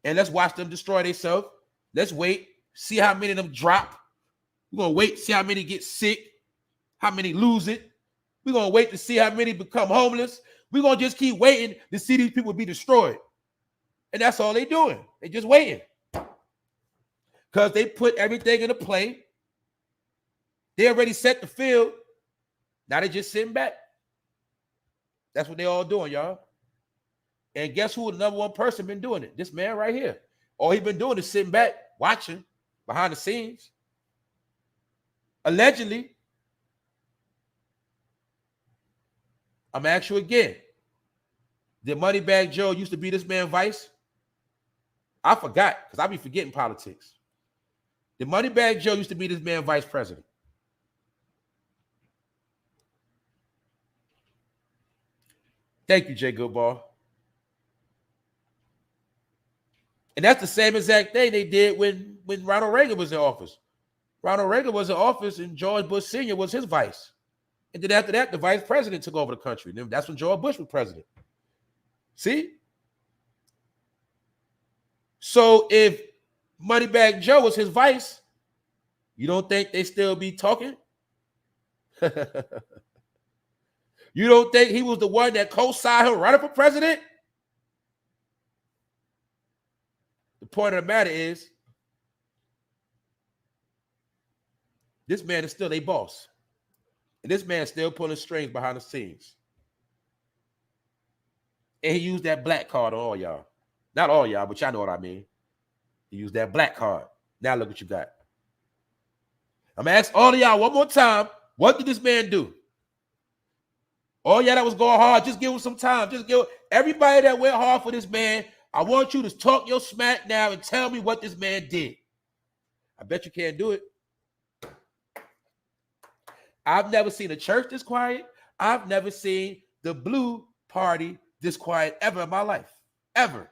and let's watch them destroy themselves. Let's wait. See how many of them drop. We're going to wait, see how many get sick, how many lose it. We're going to wait to see how many become homeless. We're going to just keep waiting to see these people be destroyed. And that's all they're doing. They're just waiting. Because they put everything into play. They already set the field. Now they're just sitting back. That's what they're all doing, y'all. And guess who the number one person been doing it? This man right here. All he been doing is sitting back, watching behind the scenes. Allegedly. I'm going to ask you again. Did Moneybag Joe used to be this man vice? I forgot because I be forgetting politics. Did Moneybag Joe used to be this man vice president? Thank you, Jay Goodball. And that's the same exact thing they did when Ronald Reagan was in office. Ronald Reagan was in office and George Bush Sr. was his vice. And then after that, the vice president took over the country. And that's when George Bush was president. See? So if Moneybag Joe was his vice, You don't think they still be talking? You don't think he was the one that co-signed him running for president? The point of the matter is, this man is still a boss. And this man is still pulling strings behind the scenes. And he used that black card on all y'all. Not all y'all, but y'all know what I mean. He used that black card. Now look what you got. I'm going to ask all of y'all one more time, what did this man do? All y'all that was going hard, just give him some time. Just give everybody that went hard for this man, I want you to talk your smack now and tell me what this man did. I bet you can't do it. I've never seen a church this quiet. I've never seen the blue party this quiet ever in my life. Ever.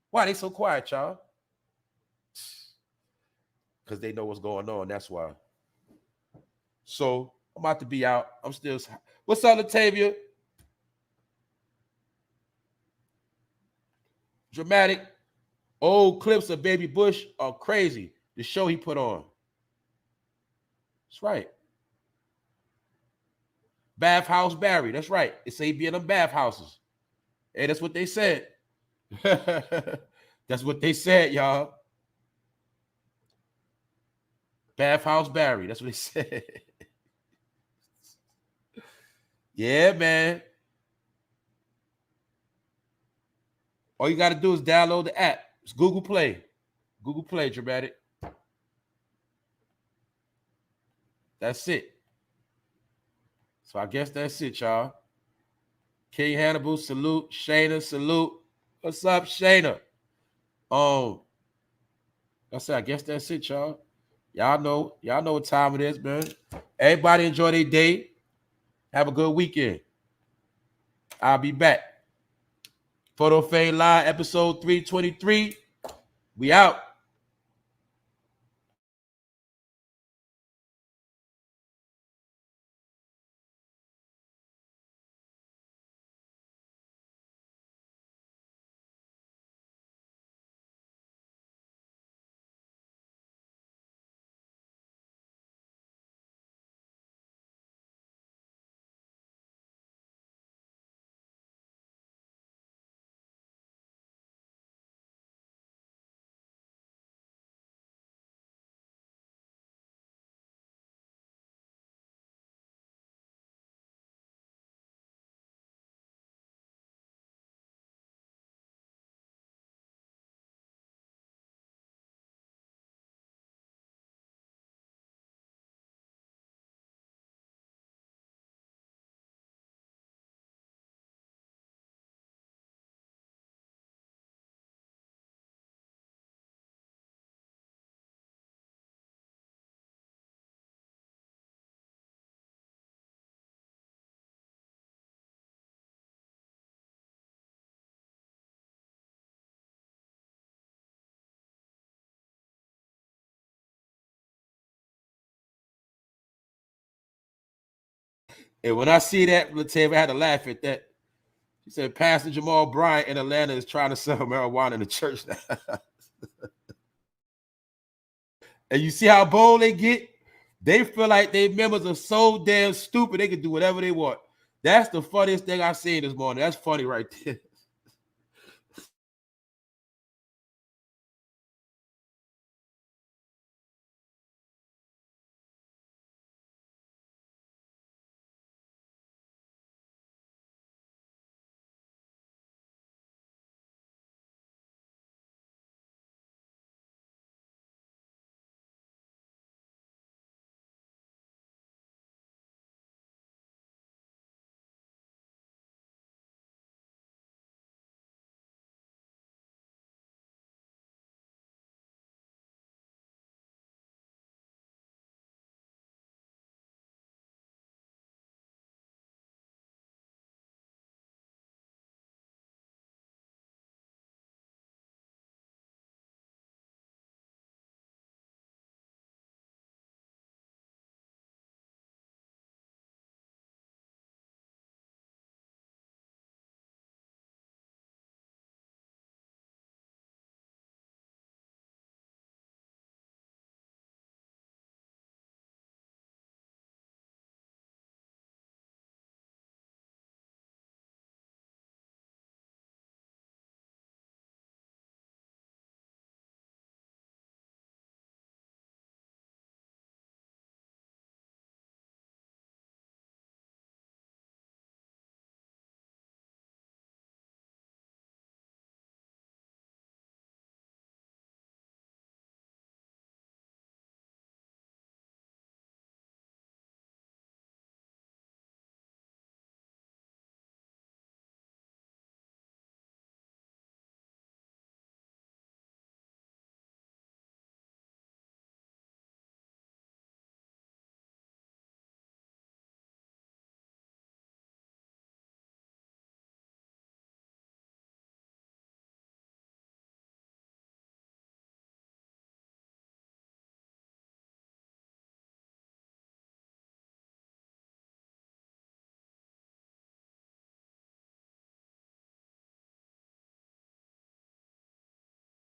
Why are they so quiet, y'all? Because they know what's going on. That's why. So I'm about to be out. I'm still. What's up, Latavia? Dramatic. Old clips of Baby Bush are crazy. The show he put on. That's right. Bathhouse Barry. That's right. It say he be in them bathhouses. Hey, that's what they said. That's what they said, y'all. Bathhouse Barry. That's what they said. Yeah, man. All you got to do is download the app. It's Google Play. Google Play, Dramatic. That's it. So I guess that's it, y'all. King Hannibal, salute. Shayna, salute. What's up, Shayna? I guess that's it, y'all. Y'all know what time it is, man. Everybody enjoy their day. Have a good weekend. I'll be back. Photo Fame Live, episode 323. We out. And when I see that, Latavia, I had to laugh at that. She said, Pastor Jamal Bryant in Atlanta is trying to sell marijuana in the church now. And you see how bold they get? They feel like their members are so damn stupid, they can do whatever they want. That's the funniest thing I've seen this morning. That's funny right there.